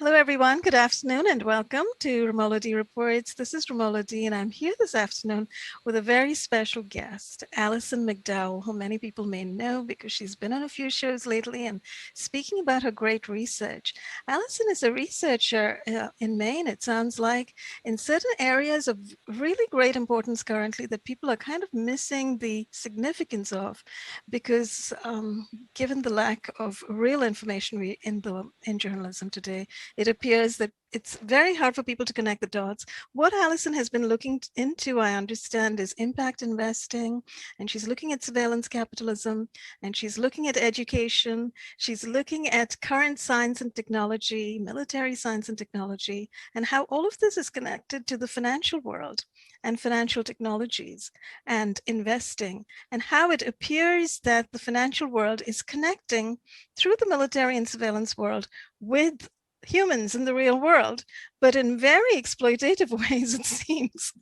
Hello, everyone. Good afternoon and welcome to Romola D Reports. This is Romola D, and I'm here this afternoon with a very special guest, Alison McDowell, who many people may know because she's been on a few shows lately and speaking about her great research. Alison is a researcher in Maine, it sounds like, in certain areas of really great importance currently that people are kind of missing the significance of because given the lack of real information in journalism today, it appears that it's very hard for people to connect the dots. What Alison has been looking into, I understand, is impact investing, and she's looking at surveillance capitalism, and she's looking at education. She's looking at current science and technology, military science and technology, and how all of this is connected to the financial world and financial technologies and investing, and how it appears that the financial world is connecting through the military and surveillance world with humans in the real world, but in very exploitative ways, it seems.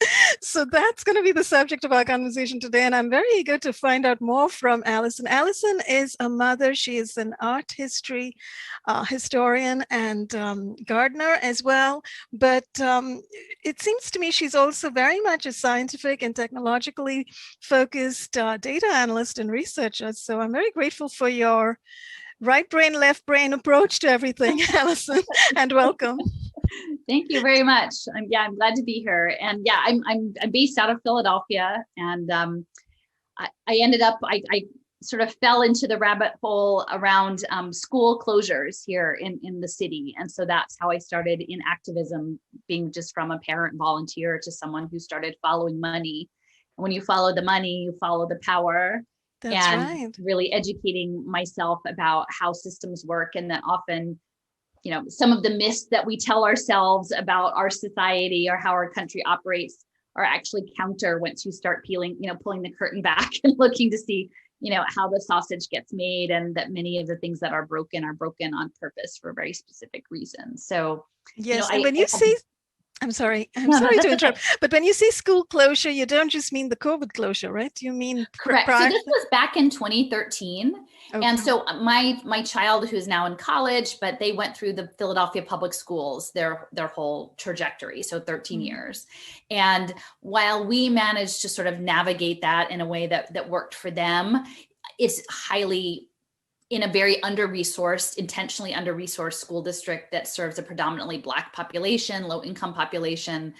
So that's going to be the subject of our conversation today, and I'm very eager to find out more from Alison. Alison is a mother. She is an art history historian and gardener as well, but it seems to me she's also very much a scientific and technologically focused data analyst and researcher. So I'm very grateful for your right brain, left brain approach to everything, Alison, and welcome. Thank you very much. I'm glad to be here. And I'm based out of Philadelphia, and I ended up, I sort of fell into the rabbit hole around school closures here in the city. And so that's how I started in activism, being just from a parent volunteer to someone who started following money. And when you follow the money, you follow the power. That's and right. Really educating myself about how systems work, and that often, some of the myths that we tell ourselves about our society or how our country operates are actually counter once you start pulling the curtain back and looking to see, how the sausage gets made, and that many of the things that are broken on purpose for very specific reasons. So, yes, and when you say, I'm sorry to interrupt, but when you say school closure, you don't just mean the COVID closure, right? You mean correct. So this was back in 2013. Okay. And so my child, who's now in college, but they went through the Philadelphia public schools, their whole trajectory, so 13 years. And while we managed to sort of navigate that in a way that worked for them, it's highly in a very under-resourced, intentionally under-resourced school district that serves a predominantly Black population, low-income population.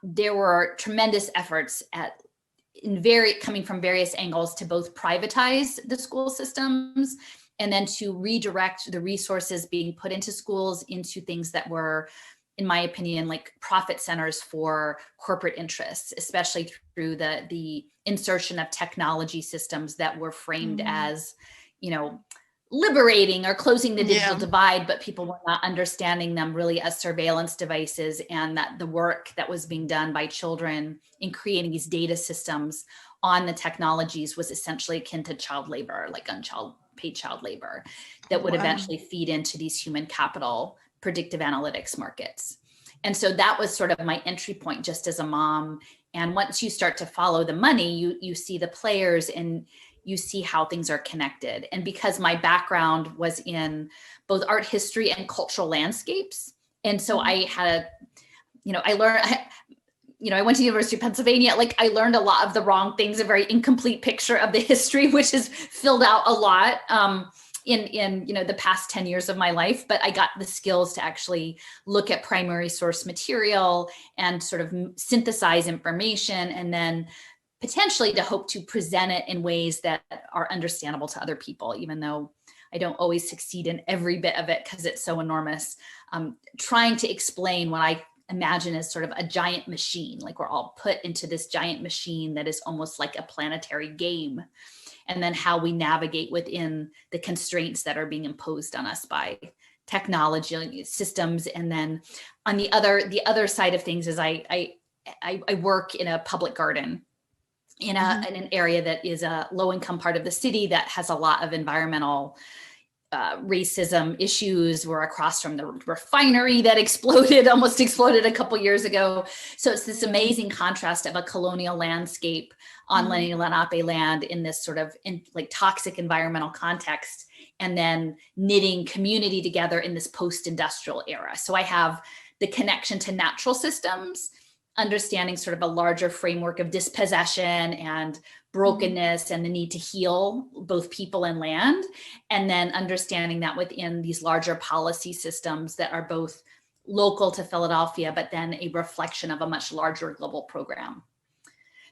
There were tremendous efforts coming from various angles to both privatize the school systems and then to redirect the resources being put into schools into things that were, in my opinion, like profit centers for corporate interests, especially through the insertion of technology systems that were framed as, liberating or closing the digital divide, but people were not understanding them really as surveillance devices, and that the work that was being done by children in creating these data systems on the technologies was essentially akin to child labor, like unpaid child labor, that would eventually feed into these human capital predictive analytics markets. And so that was sort of my entry point just as a mom. And once you start to follow the money, you see the players and you see how things are connected. And because my background was in both art history and cultural landscapes, and so I had I learned, I went to the University of Pennsylvania, like I learned a lot of the wrong things, a very incomplete picture of the history, which is filled out a lot in the past 10 years of my life. But I got the skills to actually look at primary source material and sort of synthesize information, and then potentially to hope to present it in ways that are understandable to other people, even though I don't always succeed in every bit of it because it's so enormous. Trying to explain what I imagine as sort of a giant machine, like we're all put into this giant machine that is almost like a planetary game, and then how we navigate within the constraints that are being imposed on us by technology systems. And then on the other side of things is I work in a public garden in an area that is a low-income part of the city that has a lot of environmental racism issues. We're across from the refinery that almost exploded a couple years ago. So it's this amazing contrast of a colonial landscape on Lenni Lenape land in this sort of toxic environmental context, and then knitting community together in this post-industrial era. So I have the connection to natural systems, understanding sort of a larger framework of dispossession and brokenness and the need to heal both people and land, and then understanding that within these larger policy systems that are both local to Philadelphia, but then a reflection of a much larger global program.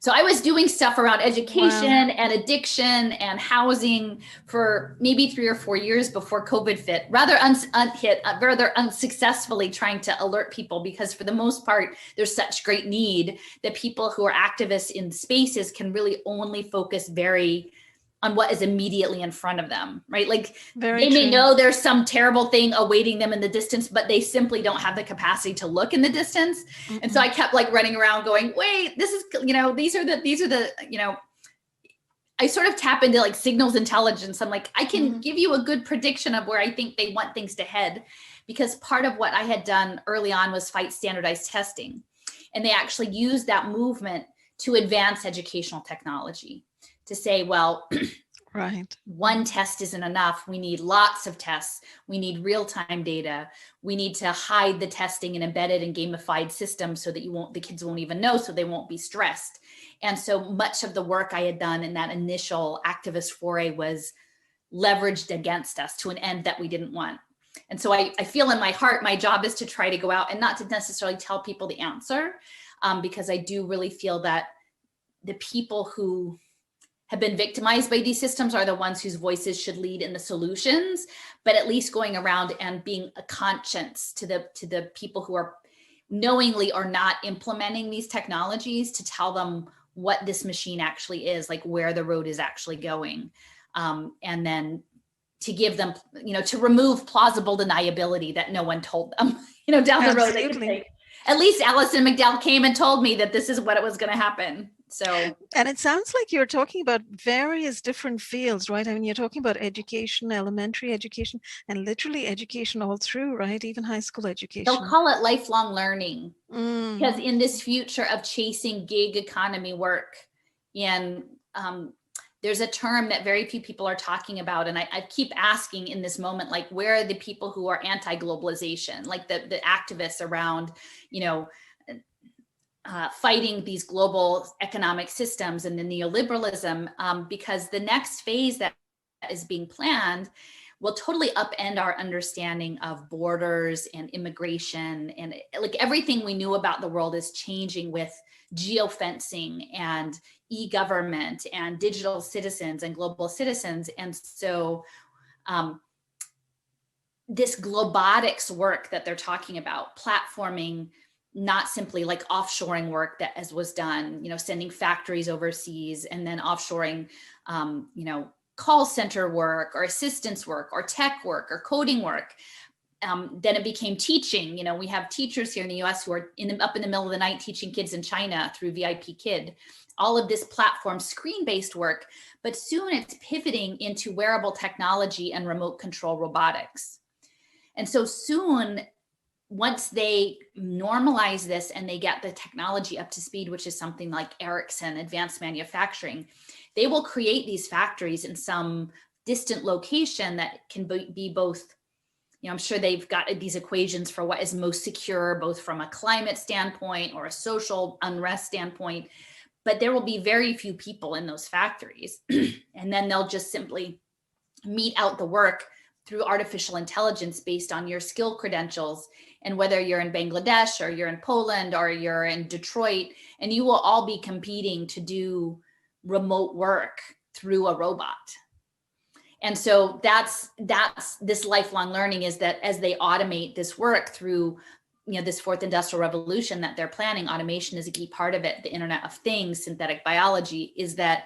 So I was doing stuff around education and addiction and housing for maybe 3 or 4 years before COVID hit, rather unsuccessfully trying to alert people, because for the most part, there's such great need that people who are activists in spaces can really only focus on what is immediately in front of them, right? Like they may know there's some terrible thing awaiting them in the distance, but they simply don't have the capacity to look in the distance. And so I kept running around going, wait, this is, these are the, I sort of tap into signals intelligence. I'm like, I can give you a good prediction of where I think they want things to head, because part of what I had done early on was fight standardized testing. And they actually used that movement to advance educational technology, to say, well, one test isn't enough. We need lots of tests. We need real-time data. We need to hide the testing in embedded and gamified systems so that the kids won't even know, so they won't be stressed. And so much of the work I had done in that initial activist foray was leveraged against us to an end that we didn't want. And so I feel in my heart, my job is to try to go out and not to necessarily tell people the answer, because I do really feel that the people who have been victimized by these systems are the ones whose voices should lead in the solutions, but at least going around and being a conscience to the people who are knowingly or not implementing these technologies, to tell them what this machine actually is, where the road is actually going. And then to give them, to remove plausible deniability that no one told them, down the road. They could say, at least Alison McDowell came and told me that this is what it was going to happen. So, and it sounds like you're talking about various different fields, right? I mean, you're talking about education, elementary education, and literally education all through, right? Even high school education. They'll call it lifelong learning, because in this future of chasing gig economy work, and there's a term that very few people are talking about. And I keep asking in this moment, where are the people who are anti-globalization, the activists around, fighting these global economic systems and the neoliberalism, because the next phase that is being planned will totally upend our understanding of borders and immigration, and everything we knew about the world is changing with geofencing and e-government and digital citizens and global citizens. And so this globotics work that they're talking about, platforming, not simply offshoring work that as was done, sending factories overseas, and then offshoring, call center work or assistance work or tech work or coding work. Then it became teaching. We have teachers here in the US who are up in the middle of the night teaching kids in China through VIP Kid. All of this platform screen-based work, but soon it's pivoting into wearable technology and remote control robotics. And so soon, once they normalize this and they get the technology up to speed, which is something like Ericsson, advanced manufacturing, they will create these factories in some distant location that can be both, I'm sure they've got these equations for what is most secure, both from a climate standpoint or a social unrest standpoint, but there will be very few people in those factories. And then they'll just simply mete out the work through artificial intelligence based on your skill credentials, and whether you're in Bangladesh or you're in Poland or you're in Detroit, and you will all be competing to do remote work through a robot. And so that's this lifelong learning, is that as they automate this work through this fourth industrial revolution that they're planning, automation is a key part of it, the Internet of Things, synthetic biology, is that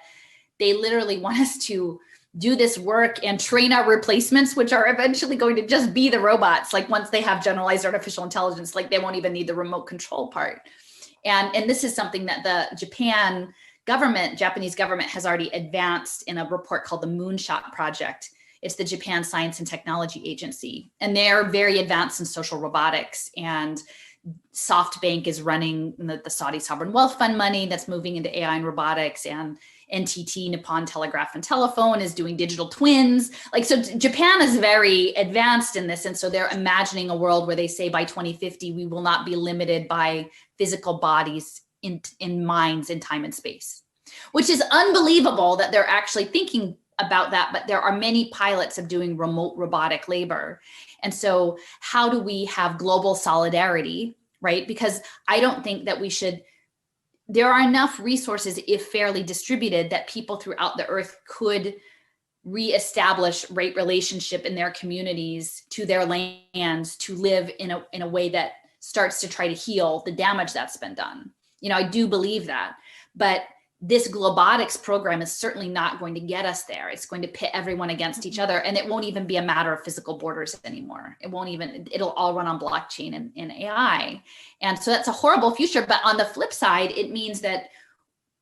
they literally want us to do this work and train our replacements, which are eventually going to just be the robots. Once they have generalized artificial intelligence, they won't even need the remote control part. And this is something that the Japanese government has already advanced in a report called the Moonshot Project, It's the Japan Science and Technology Agency. And they're very advanced in social robotics. And SoftBank is running the Saudi sovereign wealth fund money that's moving into AI and robotics. And NTT, Nippon Telegraph and Telephone, is doing digital twins. Like, so Japan is very advanced in this. And so they're imagining a world where they say by 2050, we will not be limited by physical bodies in minds in time and space, which is unbelievable that they're actually thinking about that. But there are many pilots of doing remote robotic labor. And so how do we have global solidarity, right? Because I don't think that we should, there are enough resources, if fairly distributed, that people throughout the earth could reestablish right relationship in their communities to their lands, to live in a way that starts to try to heal the damage that's been done. You know, I do believe that, but this globotics program is certainly not going to get us there. It's going to pit everyone against each other, and it won't even be a matter of physical borders anymore. It'll all run on blockchain and AI. And so that's a horrible future. But on the flip side, it means that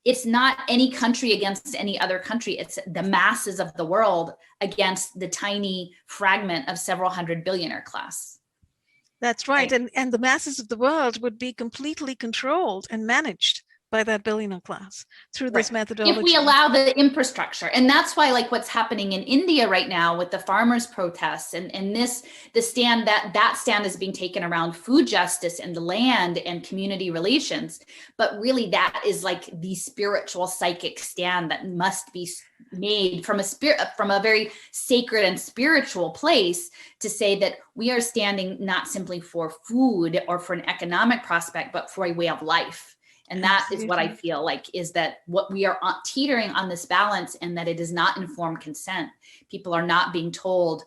it's not any country against any other country. It's the masses of the world against the tiny fragment of several hundred billionaire class. That's right. And the masses of the world would be completely controlled and managed by that billionaire class through this methodology. If we allow the infrastructure. And that's why, like, what's happening in India right now with the farmers' protests and the stand that stand is being taken around food justice and the land and community relations. But really that is like the spiritual psychic stand that must be made from a very sacred and spiritual place, to say that we are standing not simply for food or for an economic prospect, but for a way of life. And that Absolutely. Is what I feel like is that what we are teetering on this balance, and that it is not informed consent. People are not being told,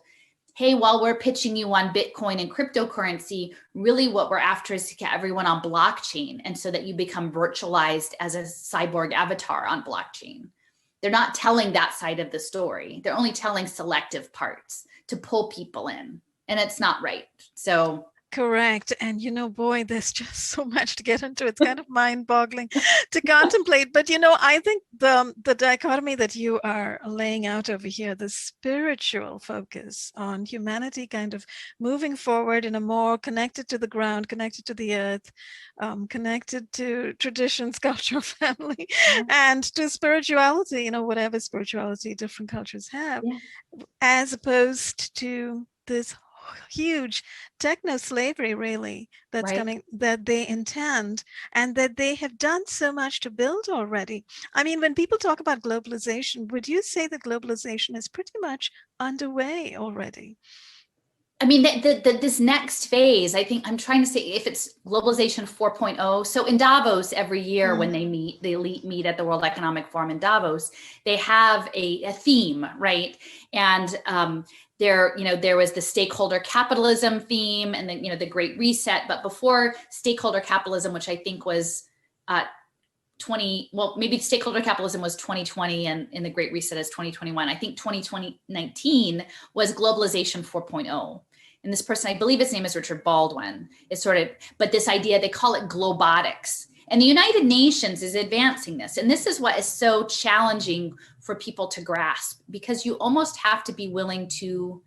hey, while we're pitching you on Bitcoin and cryptocurrency, really what we're after is to get everyone on blockchain. And so that you become virtualized as a cyborg avatar on blockchain. They're not telling that side of the story. They're only telling selective parts to pull people in, and it's not right. So correct. And, you know, boy, there's just so much to get into. It's kind of mind-boggling to contemplate. But, you know, I think the dichotomy that you are laying out over here, the spiritual focus on humanity kind of moving forward in a more connected to the ground, connected to the earth, connected to traditions, culture, family, and to spirituality, you know, whatever spirituality different cultures have, as opposed to this huge techno slavery, really, that's coming, that they intend, and that they have done so much to build already. I mean, when people talk about globalization, would you say that globalization is pretty much underway already? I mean, this next phase, I think I'm trying to say if it's globalization 4.0. So in Davos every year when they meet, the elite meet at the World Economic Forum in Davos, they have a theme, right? And there was the stakeholder capitalism theme, and then, the Great Reset. But before stakeholder capitalism, which I think was maybe stakeholder capitalism was 2020 and in the Great Reset is 2021. I think 2019 was globalization 4.0. And this person, I believe his name is Richard Baldwin, is but this idea, they call it globotics. And the United Nations is advancing this. And this is what is so challenging for people to grasp, because you almost have to be willing to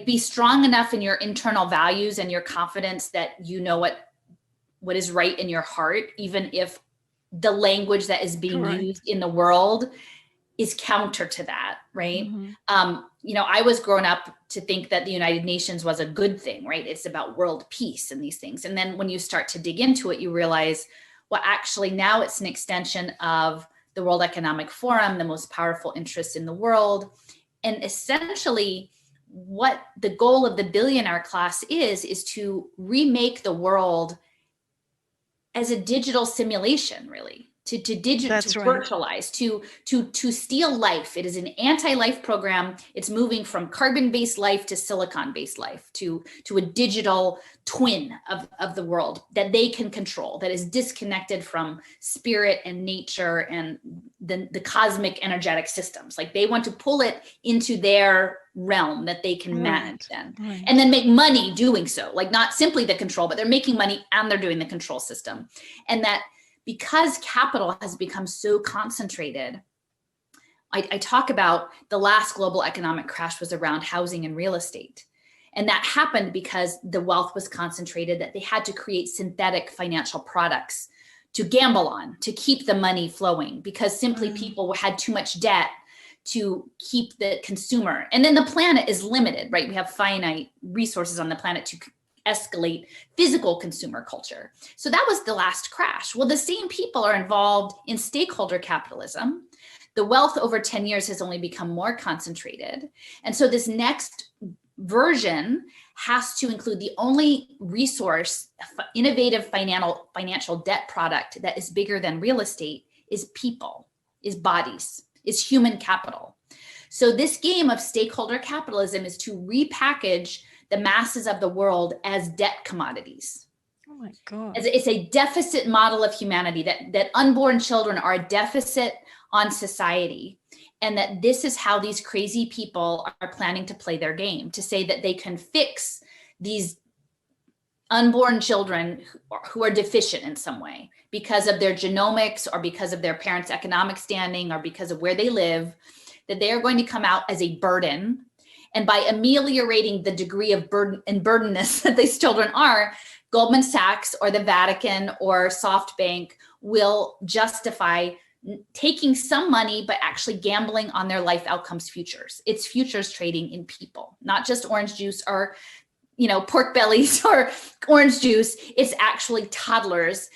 be strong enough in your internal values and your confidence that you know what is right in your heart, even if the language that is being used in the world is counter to that, right? I was grown up to think that the United Nations was a good thing, right? It's about world peace and these things. And then when you start to dig into it, you realize, well, actually now it's an extension of the World Economic Forum, the most powerful interest in the world. And essentially what the goal of the billionaire class is to remake the world as a digital simulation, really. To virtualize, to steal life. It is an anti-life program. It's moving from carbon-based life to silicon-based life, to a digital twin of the world that they can control, that is disconnected from spirit and nature and the cosmic energetic systems. Like, they want to pull it into their realm that they can manage then, and then make money doing so. Like, not simply the control, but they're making money and they're doing the control system. And that, because capital has become so concentrated, I talk about the last global economic crash was around housing and real estate. And that happened because the wealth was concentrated, that they had to create synthetic financial products to gamble on, to keep the money flowing, because simply people had too much debt to keep the consumer. And then the planet is limited, right? We have finite resources on the planet to escalate physical consumer culture. So that was the last crash. Well, the same people are involved in stakeholder capitalism. The wealth over 10 years has only become more concentrated. And so this next version has to include the only resource, innovative financial debt product that is bigger than real estate is people, is bodies, is human capital. So this game of stakeholder capitalism is to repackage the masses of the world as debt commodities. Oh my God. It's a deficit model of humanity, that unborn children are a deficit on society. And that this is how these crazy people are planning to play their game, to say that they can fix these unborn children who are deficient in some way because of their genomics or because of their parents' economic standing or because of where they live, that they are going to come out as a burden. And by ameliorating the degree of burden and burdenness that these children are, Goldman Sachs or the Vatican or SoftBank will justify taking some money, but actually gambling on their life outcomes futures. It's futures trading in people, not just orange juice or, pork bellies or orange juice. It's actually toddlers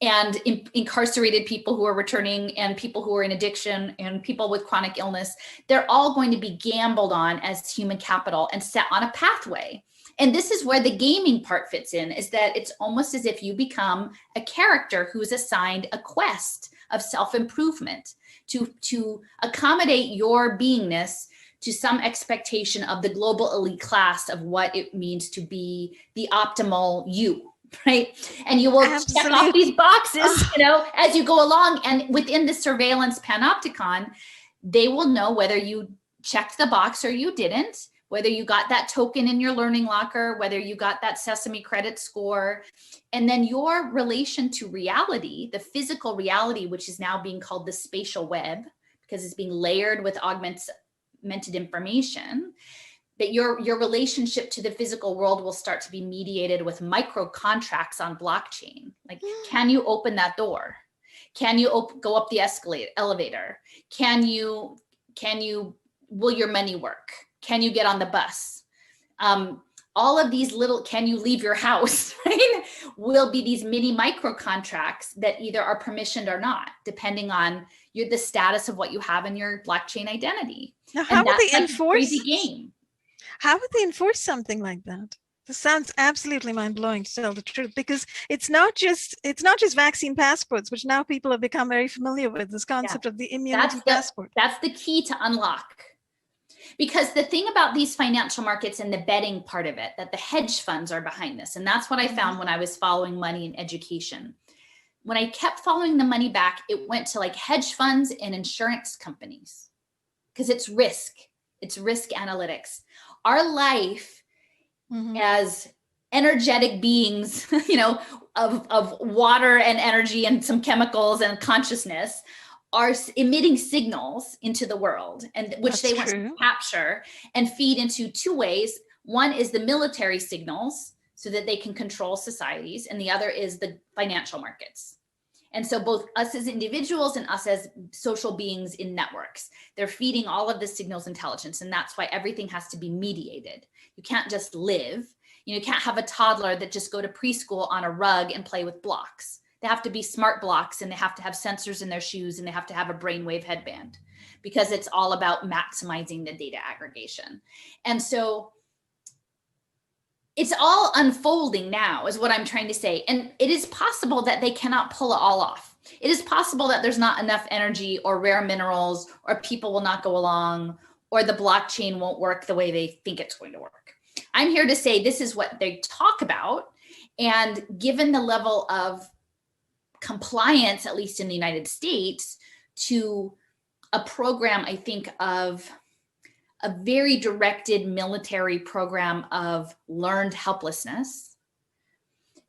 and incarcerated people who are returning and people who are in addiction and people with chronic illness. They're all going to be gambled on as human capital and set on a pathway. And this is where the gaming part fits in, is that it's almost as if you become a character who is assigned a quest of self-improvement to accommodate your beingness to some expectation of the global elite class of what it means to be the optimal you, right? And you will check off these boxes, as you go along. And within the surveillance panopticon, they will know whether you checked the box or you didn't, whether you got that token in your learning locker, whether you got that Sesame credit score, and then your relation to reality, the physical reality, which is now being called the spatial web, because it's being layered with augmented information, that your relationship to the physical world will start to be mediated with micro contracts on blockchain. Like, can you open that door? Can you go up the elevator? Will your money work? Can you get on the bus? All of these little, can you leave your house, right? Will be these mini micro contracts that either are permissioned or not, depending on the status of what you have in your blockchain identity. Now, how would they enforce? Crazy game. How would they enforce something like that? This sounds absolutely mind-blowing, to tell the truth, because it's not just vaccine passports, which now people have become very familiar with, this concept of the immunity passport. That's the key to unlock. Because the thing about these financial markets and the betting part of it, that the hedge funds are behind this. And that's what I found when I was following money in education. When I kept following the money back, it went to like hedge funds and insurance companies, because it's risk analytics. Our life as energetic beings, of water and energy and some chemicals and consciousness, are emitting signals into the world, and which they want to capture and feed into two ways. One is the military signals so that they can control societies, and the other is the financial markets. And so both us as individuals and us as social beings in networks, they're feeding all of the signals intelligence, and that's why everything has to be mediated. You can't just live. You can't have a toddler that just go to preschool on a rug and play with blocks. They have to be smart blocks, and they have to have sensors in their shoes, and they have to have a brainwave headband, because it's all about maximizing the data aggregation. And so it's all unfolding now, is what I'm trying to say. And it is possible that they cannot pull it all off. It is possible that there's not enough energy or rare minerals, or people will not go along, or the blockchain won't work the way they think it's going to work. I'm here to say this is what they talk about. And given the level of compliance, at least in the United States, to a program, I think, of a very directed military program of learned helplessness,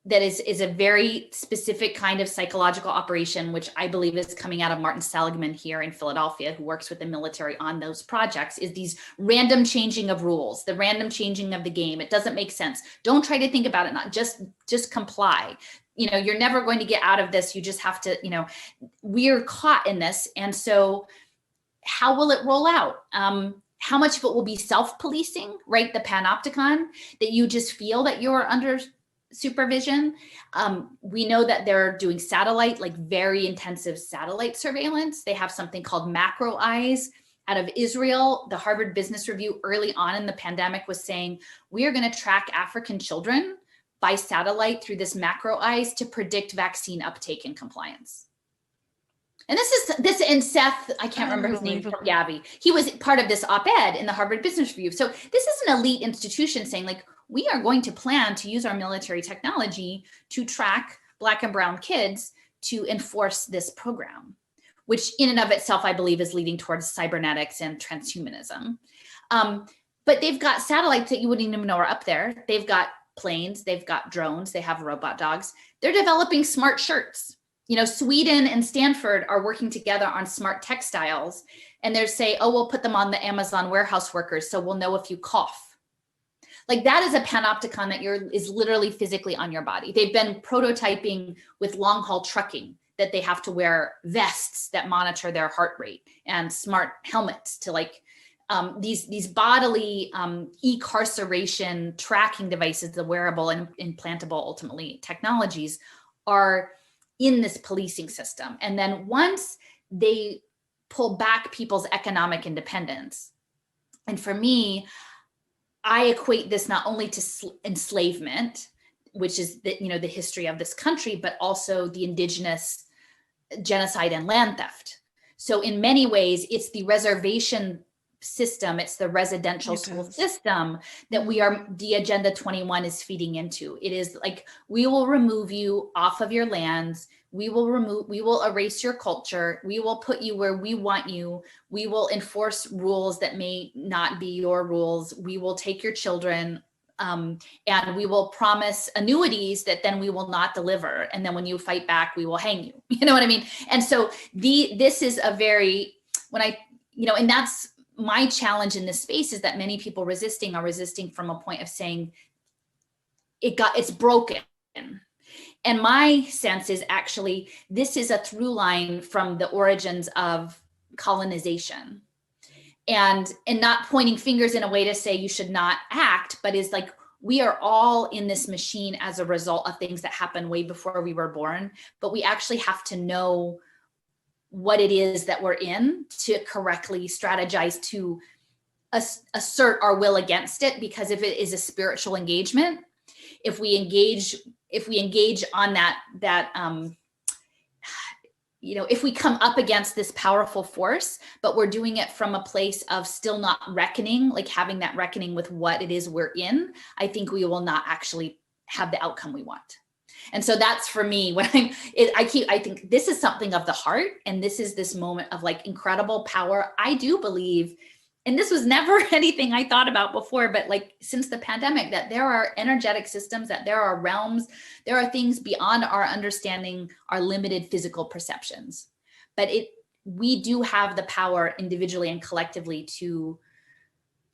that is a very specific kind of psychological operation, which I believe is coming out of Martin Seligman here in Philadelphia, who works with the military on those projects, is these random changing of rules, the random changing of the game. It doesn't make sense. Don't try to think about it, not just comply. You know, you're never going to get out of this. You just have to, you know, we're caught in this. And so how will it roll out? How much of it will be self-policing, right? The panopticon, that you just feel that you're under supervision. We know that they're doing satellite, like very intensive satellite surveillance. They have something called macro eyes out of Israel. The Harvard Business Review early on in the pandemic was saying, we are going to track African children by satellite through this macro eyes to predict vaccine uptake and compliance. And and Seth, I can't remember his name from Gavi. He was part of this op-ed in the Harvard Business Review. So this is an elite institution saying, like, we are going to plan to use our military technology to track Black and brown kids to enforce this program, which in and of itself, I believe, is leading towards cybernetics and transhumanism. But they've got satellites that you wouldn't even know are up there. They've got planes, they've got drones, they have robot dogs. They're developing smart shirts. You know, Sweden and Stanford are working together on smart textiles, and they're saying, oh, we'll put them on the Amazon warehouse workers so we'll know if you cough. Like, that is a panopticon that is literally physically on your body. They've been prototyping with long haul trucking that they have to wear vests that monitor their heart rate and smart helmets to, like, these bodily e-carceration tracking devices, the wearable and implantable ultimately technologies are in this policing system. And then once they pull back people's economic independence, and for me, I equate this not only to enslavement, which is the history of this country, but also the indigenous genocide and land theft. So in many ways, it's the reservation system, it's the residential school system that the Agenda 21 is feeding into. It is like, we will remove you off of your lands. We will erase your culture. We will put you where we want you. We will enforce rules that may not be your rules. We will take your children, and we will promise annuities that then we will not deliver. And then when you fight back, we will hang you. You know what I mean? And so this is a very, and that's my challenge in this space, is that many people are resisting from a point of saying it's broken. And my sense is actually, this is a through line from the origins of colonization, and not pointing fingers in a way to say you should not act, but is like, we are all in this machine as a result of things that happened way before we were born, but we actually have to know what it is that we're in to correctly strategize to assert our will against it. Because if it is a spiritual engagement, if we engage on that if we come up against this powerful force, but we're doing it from a place of still not reckoning, like having that reckoning with what it is we're in, I think we will not actually have the outcome we want. And so that's, for me, when I think this is something of the heart, and this is this moment of, like, incredible power. I do believe, and this was never anything I thought about before, but, like, since the pandemic, that there are energetic systems, that there are realms, there are things beyond our understanding, our limited physical perceptions. But we do have the power individually and collectively to,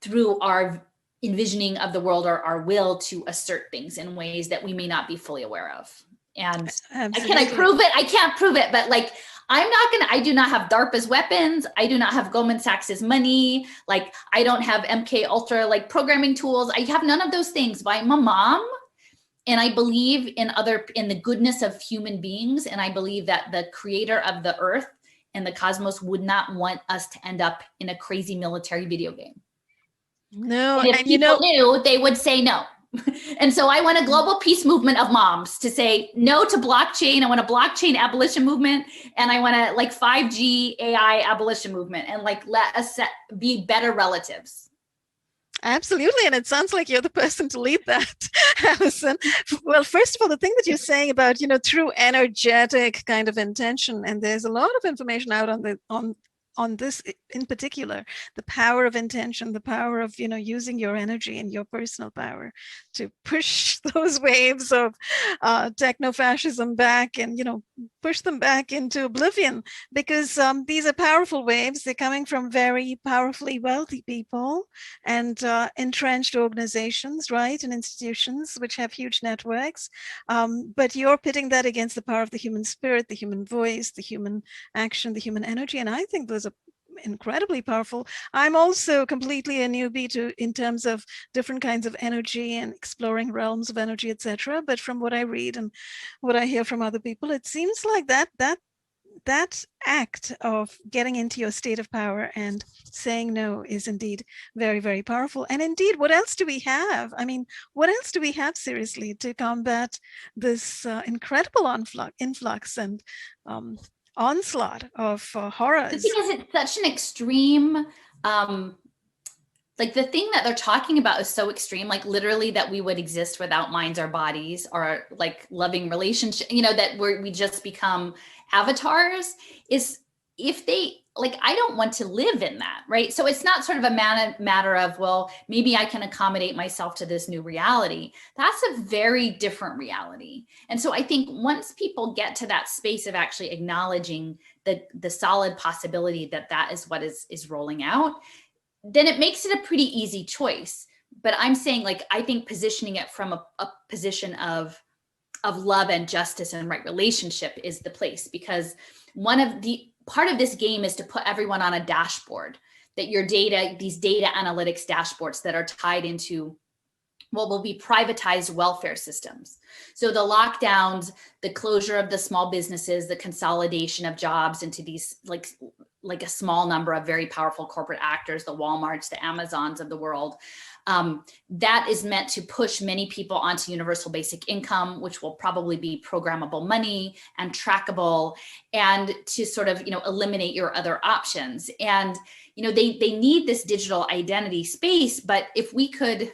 through our envisioning of the world or our will, to assert things in ways that we may not be fully aware of. And can I prove it? I can't prove it, but, like, I do not have DARPA's weapons. I do not have Goldman Sachs's money. Like, I don't have MK Ultra, like, programming tools. I have none of those things, but I'm a mom, and I believe in the goodness of human beings. And I believe that the creator of the earth and the cosmos would not want us to end up in a crazy military video game. No, and if people knew, they would say no. And so I want a global peace movement of moms to say no to blockchain. I want a blockchain abolition movement, and I want a, like, 5G AI abolition movement, and, like, let us be better relatives. Absolutely. And it sounds like you're the person to lead that, Alison. Well, first of all, the thing that you're saying about, true energetic kind of intention, and there's a lot of information out on on this in particular, the power of intention, the power of, using your energy and your personal power to push those waves of techno-fascism back and, push them back into oblivion, because these are powerful waves. They're coming from very powerfully wealthy people and entrenched organizations, right, and institutions which have huge networks. But you're pitting that against the power of the human spirit, the human voice, the human action, the human energy. And I think those are incredibly powerful. I'm also completely a newbie in terms of different kinds of energy and exploring realms of energy, etc. But from what I read and what I hear from other people, it seems like that act of getting into your state of power and saying no is indeed very, very powerful. And indeed, what else do we have? I mean, what else do we have seriously to combat this incredible influx and onslaught of horrors? The thing is, it's such an extreme, like the thing that they're talking about is so extreme, like literally that we would exist without minds or bodies, or like loving relationship, that we just become avatars. Is if they, like, I don't want to live in that, right? So it's not sort of a matter of, well, maybe I can accommodate myself to this new reality. That's a very different reality. And so I think once people get to that space of actually acknowledging the solid possibility that is what is rolling out, then it makes it a pretty easy choice. But I'm saying, like, I think positioning it from a position of love and justice and right relationship is the place, because part of this game is to put everyone on a dashboard, that your data, these data analytics dashboards that are tied into what will be privatized welfare systems. So the lockdowns, the closure of the small businesses, the consolidation of jobs into these like a small number of very powerful corporate actors, the Walmarts, the Amazons of the world, that is meant to push many people onto universal basic income, which will probably be programmable money and trackable, and to sort of, eliminate your other options. And, they need this digital identity space, but if we could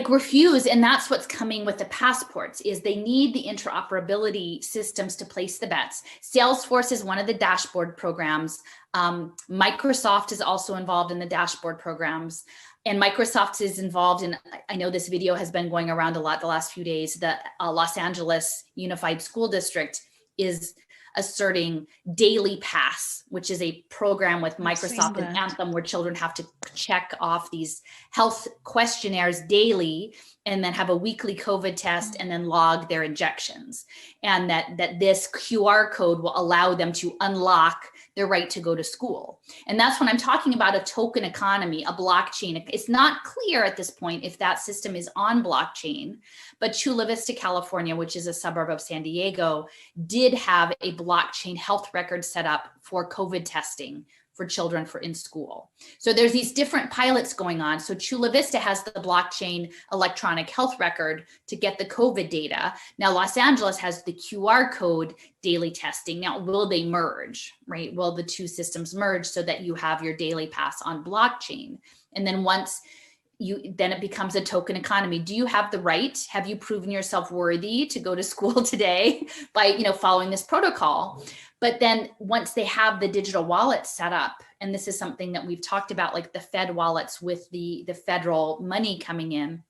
refuse, and that's what's coming with the passports, is they need the interoperability systems to place the bets. Salesforce is one of the dashboard programs. Microsoft is also involved in the dashboard programs. And Microsoft is involved in, I know this video has been going around a lot the last few days, the Los Angeles Unified School District is asserting Daily Pass, which is a program with Microsoft and Anthem where children have to check off these health questionnaires daily and then have a weekly COVID test and then log their injections. And that this QR code will allow them to unlock their right to go to school. And that's when I'm talking about a token economy, a blockchain. It's not clear at this point if that system is on blockchain, but Chula Vista, California, which is a suburb of San Diego, did have a blockchain health record set up for COVID testing for children for in school. So there's these different pilots going on. So Chula Vista has the blockchain electronic health record to get the COVID data. Now Los Angeles has the QR code daily testing. Now, will they merge, right? Will the two systems merge so that you have your daily pass on blockchain? And then then it becomes a token economy. Do you have the right? Have you proven yourself worthy to go to school today by, following this protocol? But then once they have the digital wallet set up, and this is something that we've talked about, like the Fed wallets with the federal money coming in,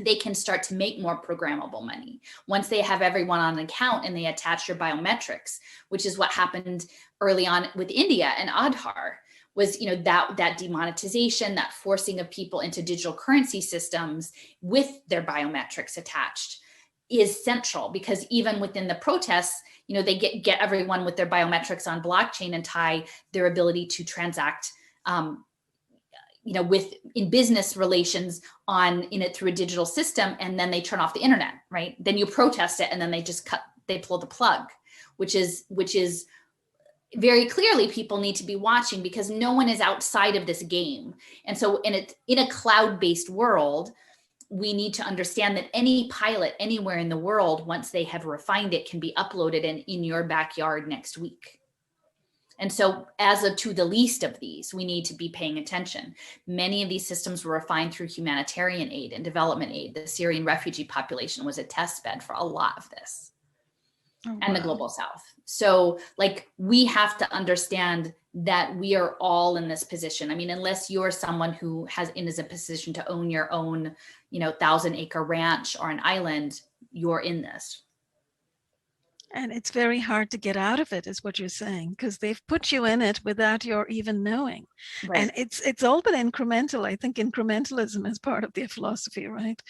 they can start to make more programmable money. Once they have everyone on an account and they attach your biometrics, which is what happened early on with India and Aadhaar, was that demonetization, that forcing of people into digital currency systems with their biometrics attached is central, because even within the protests, they get everyone with their biometrics on blockchain and tie their ability to transact, in business relations in it through a digital system, and then they turn off the internet, right? Then you protest it, and then they pull the plug, which is very clearly people need to be watching, because no one is outside of this game. And so in a cloud-based world, we need to understand that any pilot anywhere in the world, once they have refined it, can be uploaded in your backyard next week. And so to the least of these, we need to be paying attention. Many of these systems were refined through humanitarian aid and development aid. The Syrian refugee population was a test bed for a lot of this. Oh, wow. And the global South. So we have to understand that we are all in this position. I mean, unless you're someone who is a position to own your own, 1,000-acre ranch or an island, you're in this. And it's very hard to get out of it, is what you're saying, because they've put you in it without your even knowing. Right. And it's all but incremental. I think incrementalism is part of their philosophy, right?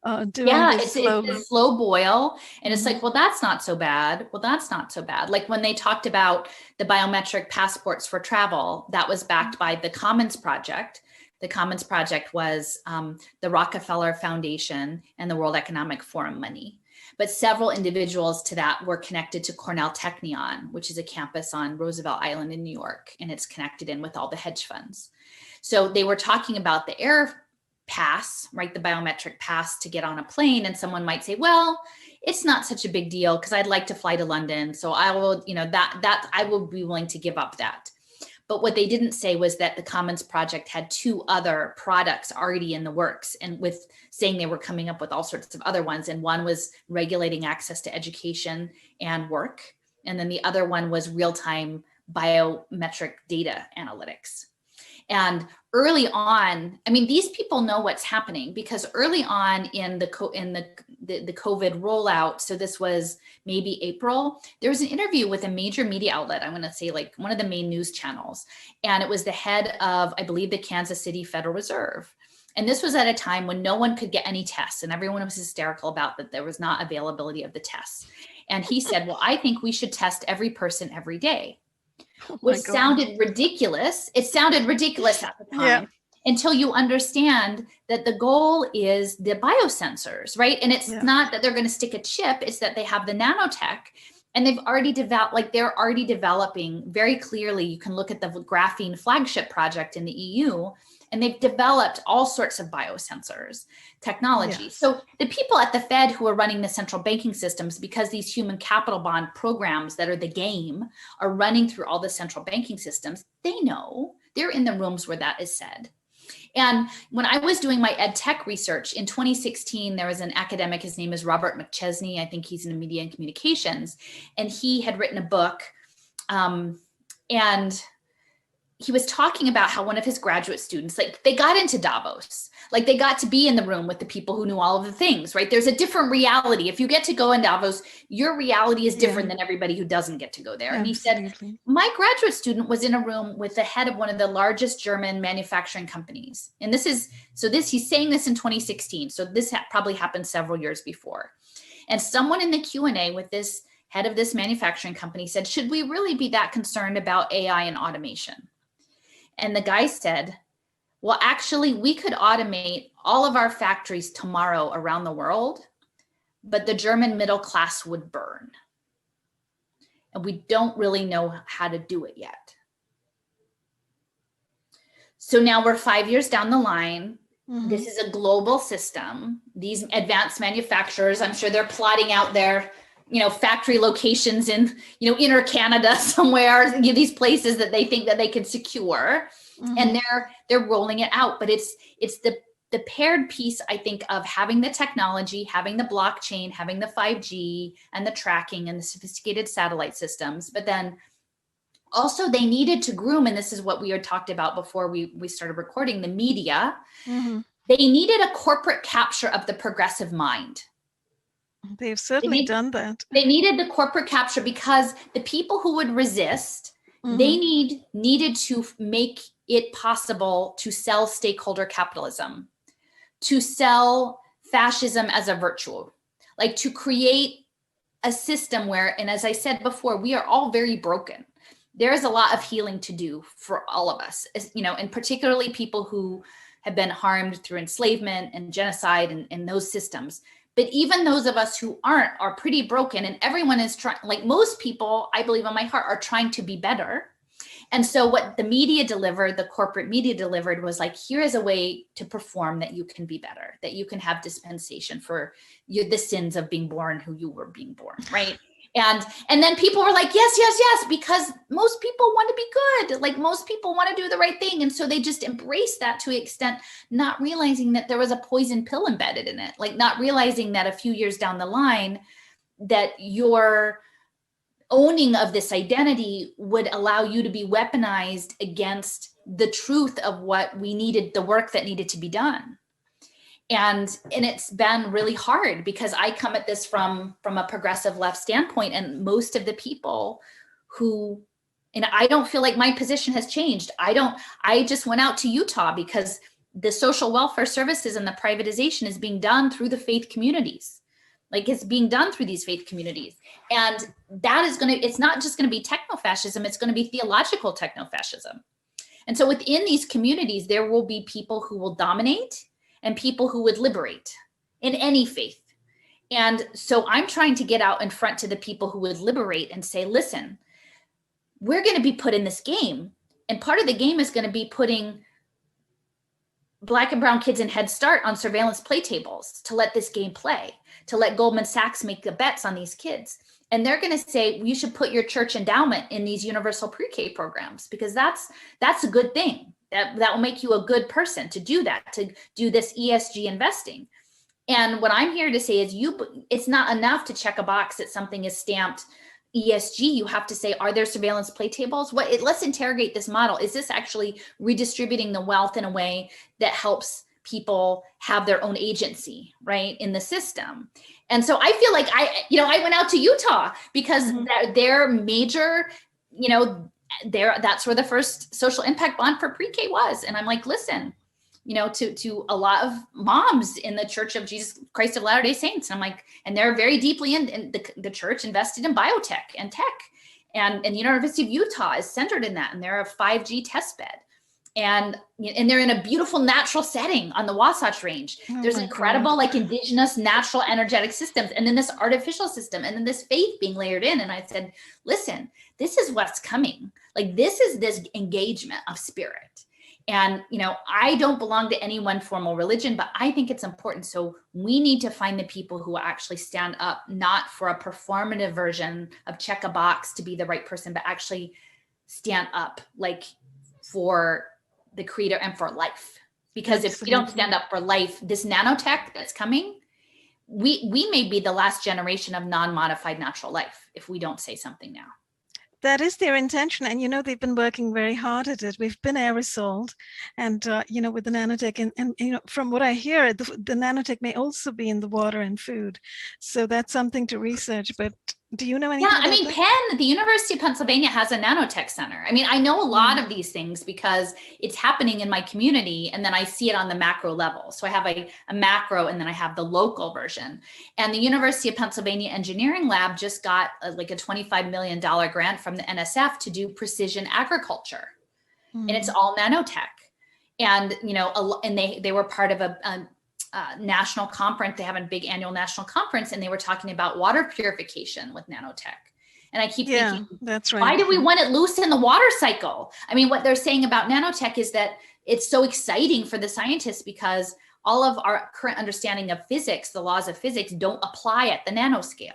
It's a slow boil. And it's like, well, that's not so bad. Well, that's not so bad. Like when they talked about the biometric passports for travel, that was backed by the Commons Project. The Commons Project was the Rockefeller Foundation and the World Economic Forum money. But several individuals to that were connected to Cornell Technion, which is a campus on Roosevelt Island in New York, and it's connected in with all the hedge funds. So they were talking about the air pass, right? The biometric pass to get on a plane. And someone might say, well, it's not such a big deal because I'd like to fly to London. So I will, that I will be willing to give up that. But what they didn't say was that the Commons Project had 2 other products already in the works, and with saying they were coming up with all sorts of other ones. And one was regulating access to education and work. And then the other one was real-time biometric data analytics. And early on, I mean, these people know what's happening, because early on in the COVID rollout, so this was maybe April, there was an interview with a major media outlet, I'm going to say like one of the main news channels. And it was the head of, I believe, the Kansas City Federal Reserve. And this was at a time when no one could get any tests, and everyone was hysterical about that there was not availability of the tests. And he said, well, I think we should test every person every day. Which sounded ridiculous. It sounded ridiculous at the time, until you understand that the goal is the biosensors, right? And it's not that they're going to stick a chip, it's that they have the nanotech, and they've already developed, like they're already developing very clearly. You can look at the graphene flagship project in the EU, and they've developed all sorts of biosensors technology. Yes. So the people at the Fed who are running the central banking systems, because these human capital bond programs that are the game are running through all the central banking systems, they know. They're in the rooms where that is said. And when I was doing my ed tech research in 2016, there was an academic, his name is Robert McChesney. I think he's in media and communications. And he had written a book, and he was talking about how one of his graduate students, like they got into Davos, like they got to be in the room with the people who knew all of the things, right? There's a different reality. If you get to go in Davos, your reality is different than everybody who doesn't get to go there. Absolutely. And he said, my graduate student was in a room with the head of one of the largest German manufacturing companies. And he's saying this in 2016. So this probably happened several years before. And someone in the Q&A with this head of this manufacturing company said, should we really be that concerned about AI and automation? And the guy said, well, actually, we could automate all of our factories tomorrow around the world, but the German middle class would burn. And we don't really know how to do it yet. So now we're 5 years down the line. Mm-hmm. This is a global system. These advanced manufacturers, I'm sure they're plotting out their factory locations in, inner Canada somewhere, these places that they think that they can secure, and they're rolling it out. But it's the paired piece, I think, of having the technology, having the blockchain, having the 5G and the tracking and the sophisticated satellite systems. But then also they needed to groom, and this is what we had talked about before we started recording, the media. Mm-hmm. They needed a corporate capture of the progressive mind. They've certainly done that. They needed the corporate capture because the people who would resist, they needed to make it possible to sell stakeholder capitalism, to sell fascism as a virtue, like to create a system where, and as I said before, we are all very broken. There is a lot of healing to do for all of us, and particularly people who have been harmed through enslavement and genocide and those systems. But even those of us who aren't are pretty broken, and everyone is trying, like most people, I believe in my heart, are trying to be better. And so what the media delivered, the corporate media delivered, was like, here is a way to perform that you can be better, that you can have dispensation for the sins of being born who you were being born, right? And then people were like, yes, because most people want to be good. Like most people want to do the right thing. And so they just embraced that to an extent, not realizing that there was a poison pill embedded in it, like not realizing that a few years down the line that your owning of this identity would allow you to be weaponized against the truth of what we needed, the work that needed to be done. And it's been really hard because I come at this from a progressive left standpoint, and most of the people who, and I don't feel like my position has changed. I just went out to Utah because the social welfare services and the privatization is being done through the faith communities. Like, it's being done through these faith communities. And that is it's not just going to be techno-fascism, it's going to be theological techno-fascism. And so within these communities, there will be people who will dominate and people who would liberate in any faith. And so I'm trying to get out in front to the people who would liberate and say, listen, we're going to be put in this game. And part of the game is going to be putting Black and brown kids in Head Start on surveillance play tables to let this game play, to let Goldman Sachs make the bets on these kids. And they're going to say, you should put your church endowment in these universal pre-K programs, because that's a good thing. That will make you a good person to do that, to do this ESG investing. And what I'm here to say is it's not enough to check a box that something is stamped ESG. You have to say, are there surveillance play tables? Let's interrogate this model. Is this actually redistributing the wealth in a way that helps people have their own agency, right, in the system? And so I feel like I went out to Utah because their major, that's where the first social impact bond for pre-K was. And I'm like, listen, to a lot of moms in the Church of Jesus Christ of Latter-day Saints. And I'm like, and they're very deeply in the church invested in biotech and tech. And the University of Utah is centered in that. And they're a 5G test bed. And they're in a beautiful natural setting on the Wasatch Range. There's incredible indigenous natural energetic systems, and then this artificial system, and then this faith being layered in. And I said, listen, this is what's coming. Like, this is this engagement of spirit. And, I don't belong to any one formal religion, but I think it's important. So we need to find the people who actually stand up, not for a performative version of check a box to be the right person, but actually stand up for the creator and for life. Because if we don't stand up for life, this nanotech that's coming, we may be the last generation of non-modified natural life if we don't say something now. That is their intention. And, they've been working very hard at it. We've been aerosoled and, with the nanotech and from what I hear, the nanotech may also be in the water and food. So that's something to research. But do you know anything? Yeah, the University of Pennsylvania has a nanotech center. I know a lot of these things because it's happening in my community, and then I see it on the macro level. So I have a macro, and then I have the local version. And the University of Pennsylvania Engineering Lab just got a $25 million grant from the NSF to do precision agriculture. And it's all nanotech. And, and they were part of a national conference. They have a big annual national conference, and they were talking about water purification with nanotech. And I keep thinking, that's right. Why do we want it loose in the water cycle? What they're saying about nanotech is that it's so exciting for the scientists because all of our current understanding of physics, the laws of physics, don't apply at the nanoscale.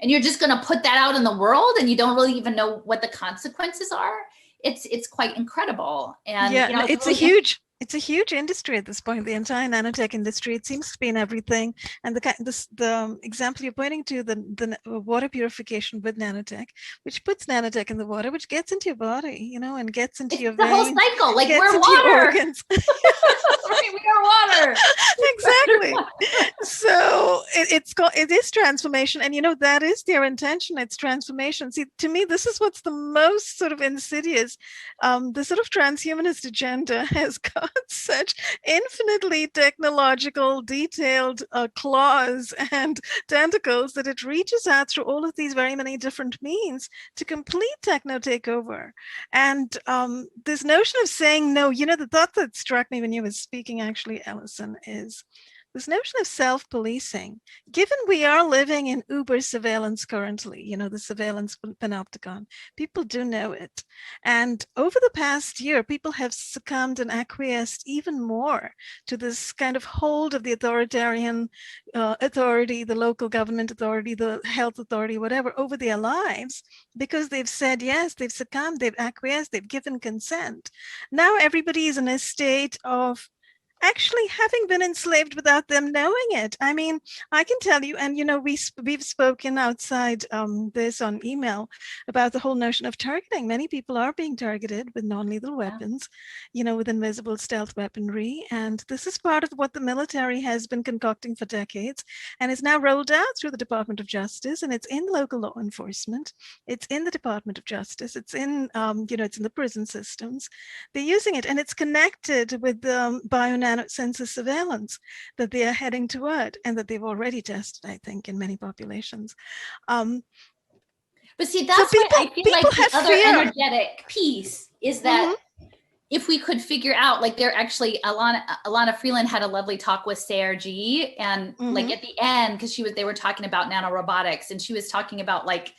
And you're just going to put that out in the world, and you don't really even know what the consequences are. It's quite incredible. And it's a huge industry at this point, the entire nanotech industry. It seems to be in everything. And the example you're pointing to, the water purification with nanotech, which puts nanotech in the water, which gets into your body, and gets into your veins. The whole cycle, we're water. Right, we are water. Exactly. So it is transformation. And, that is their intention. It's transformation. See, to me, this is what's the most sort of insidious. The sort of transhumanist agenda has got such infinitely technological, detailed claws and tentacles that it reaches out through all of these very many different means to complete techno takeover. And this notion of saying no, the thought that struck me when you were speaking, actually, Alison, is this notion of self-policing. Given we are living in uber surveillance currently, the surveillance panopticon, people do know it. And over the past year, people have succumbed and acquiesced even more to this kind of hold of the authoritarian authority, the local government authority, the health authority, whatever, over their lives, because they've said yes, they've succumbed, they've acquiesced, they've given consent. Now everybody is in a state of actually having been enslaved without them knowing it. I mean, I can tell you, and we've spoken outside this on email about the whole notion of targeting. Many people are being targeted with non-lethal weapons, with invisible stealth weaponry. And this is part of what the military has been concocting for decades and is now rolled out through the Department of Justice. And it's in local law enforcement. It's in the Department of Justice. It's in, it's in the prison systems. They're using it, and it's connected with the bio-nanosensor surveillance that they are heading toward, and that they've already tested, I think, in many populations. But see, that's why I feel like the other energetic piece is that if we could figure out, like, they're actually, Alana Freeland had a lovely talk with CRG, and like at the end, because they were talking about nanorobotics, and she was talking about like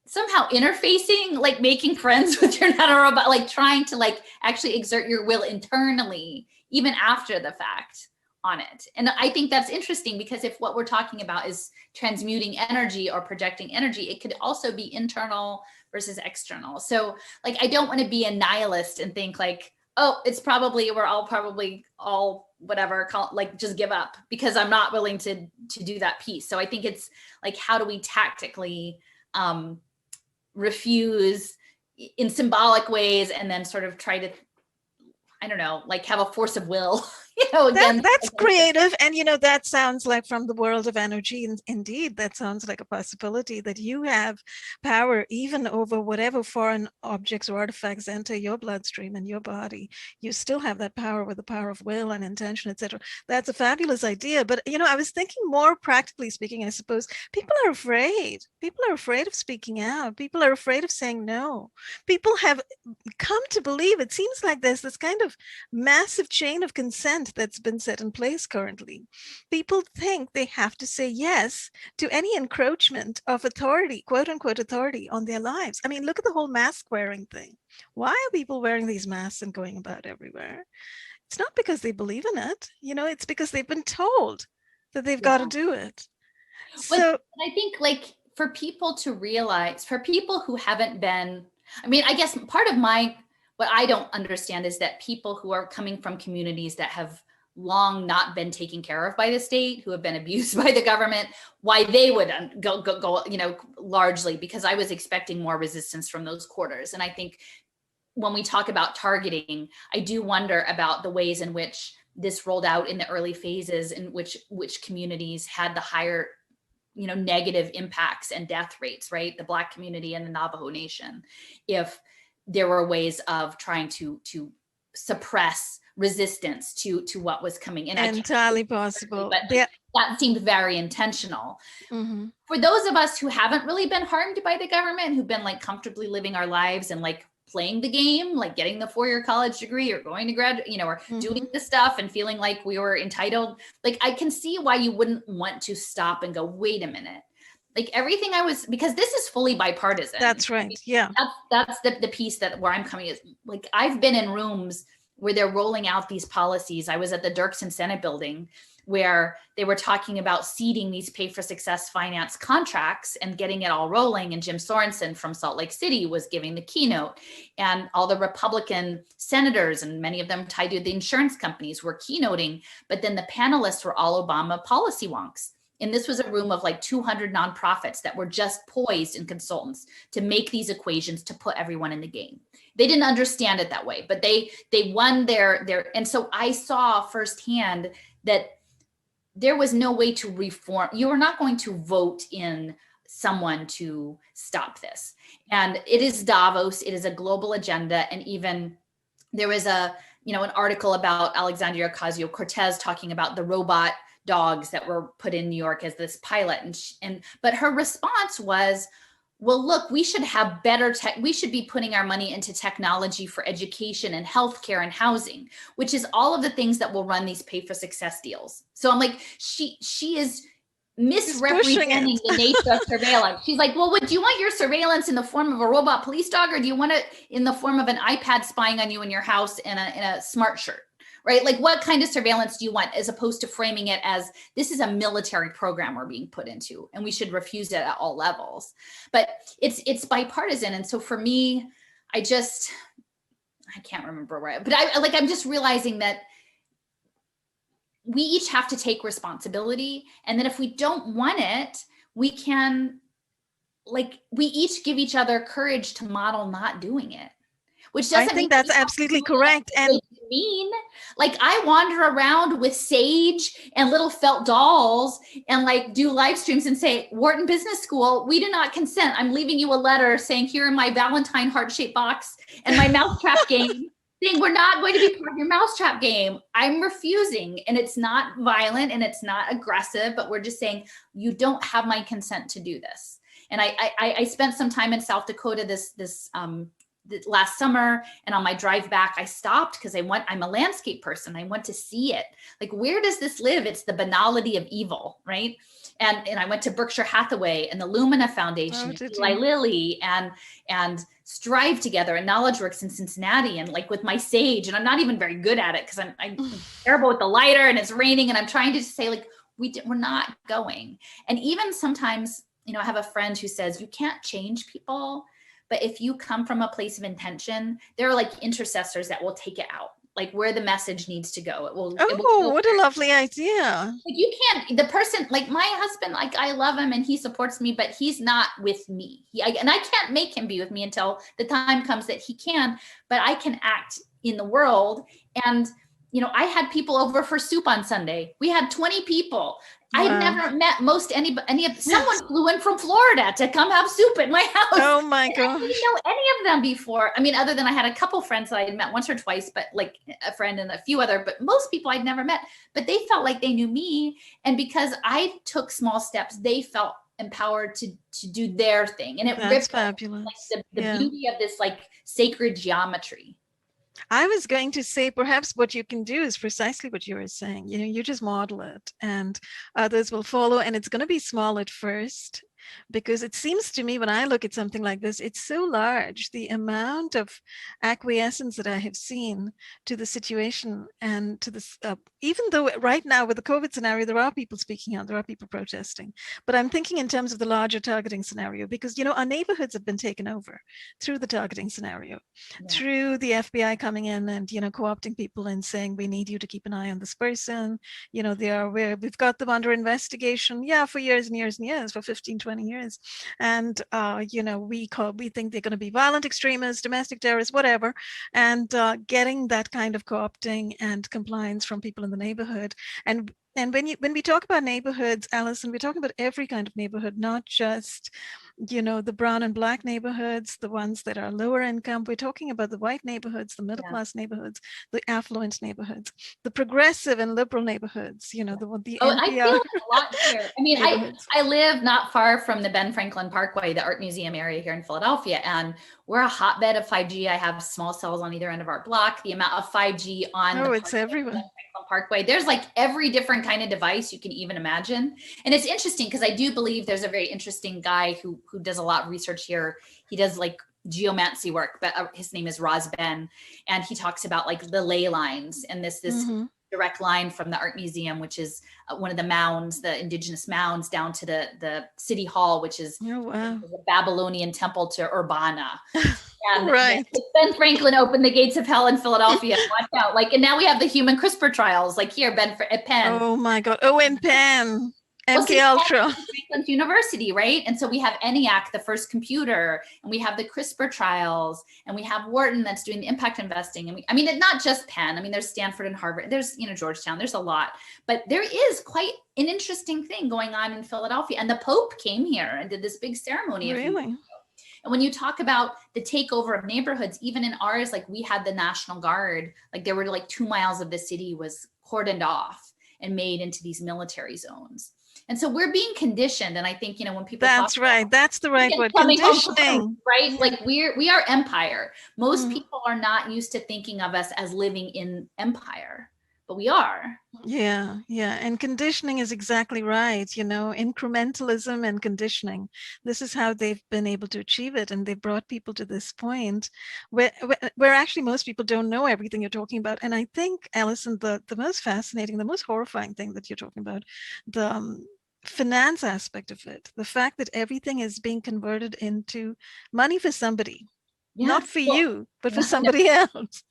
somehow interfacing, like making friends with your nanorobot, like trying to like actually exert your will internally, even after the fact on it. And I think that's interesting, because if what we're talking about is transmuting energy or projecting energy, it could also be internal versus external. So like, I don't want to be a nihilist and think like, oh, we're all probably whatever, like just give up, because I'm not willing to do that piece. So I think it's like, how do we tactically refuse in symbolic ways, and then sort of try to, I don't know, like have a force of will, that's creative. And, that sounds like from the world of energy. And indeed, that sounds like a possibility that you have power even over whatever foreign objects or artifacts enter your bloodstream and your body. You still have that power with the power of will and intention, etc. That's a fabulous idea. But, I was thinking more practically speaking, I suppose people are afraid. People are afraid of speaking out. People are afraid of saying no. People have come to believe, it seems like there's this kind of massive chain of consent that's been set in place currently. People think they have to say yes to any encroachment of authority, quote unquote authority, on their lives. I mean, look at the whole mask wearing thing. Why are people wearing these masks and going about everywhere? It's not because they believe in it. It's because they've been told that they've got to do it. So I think, like, for people to realize, for people who haven't been, I mean, I guess part of what I don't understand is that people who are coming from communities that have long not been taken care of by the state, who have been abused by the government, why they would go, largely, because I was expecting more resistance from those quarters. And I think when we talk about targeting, I do wonder about the ways in which this rolled out in the early phases, in which communities had the higher, negative impacts and death rates, right? The Black community and the Navajo Nation. If there were ways of trying to suppress resistance to what was coming in. Entirely possible. But that seemed very intentional. For those of us who haven't really been harmed by the government, who've been like comfortably living our lives and like playing the game, like getting the 4-year college degree or going to graduate, or doing the stuff and feeling like we were entitled, like I can see why you wouldn't want to stop and go, wait a minute. Like everything because this is fully bipartisan. That's right. Yeah. That's the piece where I'm coming is like, I've been in rooms where they're rolling out these policies. I was at the Dirksen Senate building where they were talking about seeding these pay for success finance contracts and getting it all rolling. And Jim Sorensen from Salt Lake City was giving the keynote, and all the Republican senators, and many of them tied to the insurance companies, were keynoting. But then the panelists were all Obama policy wonks. And this was a room of like 200 nonprofits that were just poised and consultants to make these equations to put everyone in the game. They didn't understand it that way, but they won their, and so I saw firsthand that there was no way to reform. You are not going to vote in someone to stop this. And it is Davos, it is a global agenda. And even there was an article about Alexandria Ocasio-Cortez talking about the robot dogs that were put in New York as this pilot. But her response was, well, look, we should have better tech. We should be putting our money into technology for education and healthcare and housing, which is all of the things that will run these pay for success deals. So I'm like, she is misrepresenting the nature of surveillance. She's like, well, would you want your surveillance in the form of a robot police dog, or do you want it in the form of an iPad spying on you in your house in a smart shirt? Right? Like, what kind of surveillance do you want, as opposed to framing it as this is a military program we're being put into, and we should refuse it at all levels. But it's bipartisan. And so for me, I can't remember where, but I'm just realizing that we each have to take responsibility. And then if we don't want it, we can, like, we each give each other courage to model not doing it. Which doesn't I think that's absolutely correct. And mean, like, I wander around with sage and little felt dolls and like do live streams and say, Wharton Business School, we do not consent. I'm leaving you a letter saying, here in my Valentine heart-shaped box and my mousetrap game, saying we're not going to be part of your mousetrap game. I'm refusing. And it's not violent and it's not aggressive, but we're just saying, you don't have my consent to do this. And I spent some time in South Dakota this last summer, and on my drive back, I stopped because I'm a landscape person. I want to see it. Like, where does this live? It's the banality of evil, right? And I went to Berkshire Hathaway and the Lumina Foundation, and Eli Lilly, and Strive Together and KnowledgeWorks in Cincinnati, and like with my sage, and I'm not even very good at it because I'm terrible with the lighter and it's raining, and I'm trying to just say, like, we're not going. And even sometimes, you know, I have a friend who says, you can't change people, but if you come from a place of intention, there are like intercessors that will take it out, like where the message needs to go. It will. What a lovely idea. Like, you can't, the person, like my husband, like I love him and he supports me, but he's not with me. And I can't make him be with me until the time comes that he can, but I can act in the world. And, you know, I had people over for soup on Sunday. We had 20 people. Wow. I've never met someone flew in from Florida to come have soup at my house. Oh my gosh. I didn't know any of them before. I mean, other than I had a couple friends that I had met once or twice, but like a friend and a few other, but most people I'd never met, but they felt like they knew me. And because I took small steps, they felt empowered to do their thing. And that's fabulous. Like the beauty of this like sacred geometry. I was going to say, perhaps what you can do is precisely what you were saying. You know, you just model it and others will follow, and it's going to be small at first, because it seems to me when I look at something like this, it's so large, the amount of acquiescence that I have seen to the situation and to this, even though right now with the COVID scenario, there are people speaking out, there are people protesting, but I'm thinking in terms of the larger targeting scenario, because, you know, our neighborhoods have been taken over through the targeting scenario, through the FBI coming in and, you know, co-opting people and saying, we need you to keep an eye on this person. You know, we've got them under investigation, for years and years and years, for 15, 20 years. And, you know, we think they're going to be violent extremists, domestic terrorists, whatever. And getting that kind of co-opting and compliance from people in the neighborhood. And when we talk about neighborhoods, Alison, we're talking about every kind of neighborhood, not just, you know, the brown and black neighborhoods, the ones that are lower income. We're talking about the white neighborhoods, the middle class neighborhoods, the affluent neighborhoods, the progressive and liberal neighborhoods, you know, the NPR. I feel a lot here. I mean, I live not far from the Ben Franklin Parkway, the art museum area here in Philadelphia, and we're a hotbed of 5G. I have small cells on either end of our block. The amount of 5G on it's everywhere. Parkway. There's like every different kind of device you can even imagine. And it's interesting because I do believe there's a very interesting guy who does a lot of research here. He does like geomancy work, but his name is Roz Ben. And he talks about like the ley lines and this direct line from the art museum, which is one of the mounds, the indigenous mounds, down to the city hall, which is the Babylonian temple to Urbana. And Ben Franklin opened the gates of hell in Philadelphia. Watch out. Like, and now we have the human CRISPR trials, like here, at Penn. Oh my God. Oh, in Penn. MK Ultra. Franklin's University, right? And so we have ENIAC, the first computer, and we have the CRISPR trials, and we have Wharton that's doing the impact investing. And I mean, it's not just Penn. I mean, there's Stanford and Harvard. There's, you know, Georgetown. There's a lot. But there is quite an interesting thing going on in Philadelphia. And the Pope came here and did this big ceremony. Really? And when you talk about the takeover of neighborhoods, even in ours, like we had the National Guard, like there were like 2 miles of the city was cordoned off and made into these military zones. And so we're being conditioned. And I think, you know, when people that's the right word, conditioning, right? Like we are empire. Most people are not used to thinking of us as living in empire, but we are. Yeah. And conditioning is exactly right. You know, incrementalism and conditioning. This is how they've been able to achieve it. And they've brought people to this point where actually most people don't know everything you're talking about. And I think, Alison, the most fascinating, the most horrifying thing that you're talking about, the finance aspect of it, the fact that everything is being converted into money for somebody, not for you, but for somebody else.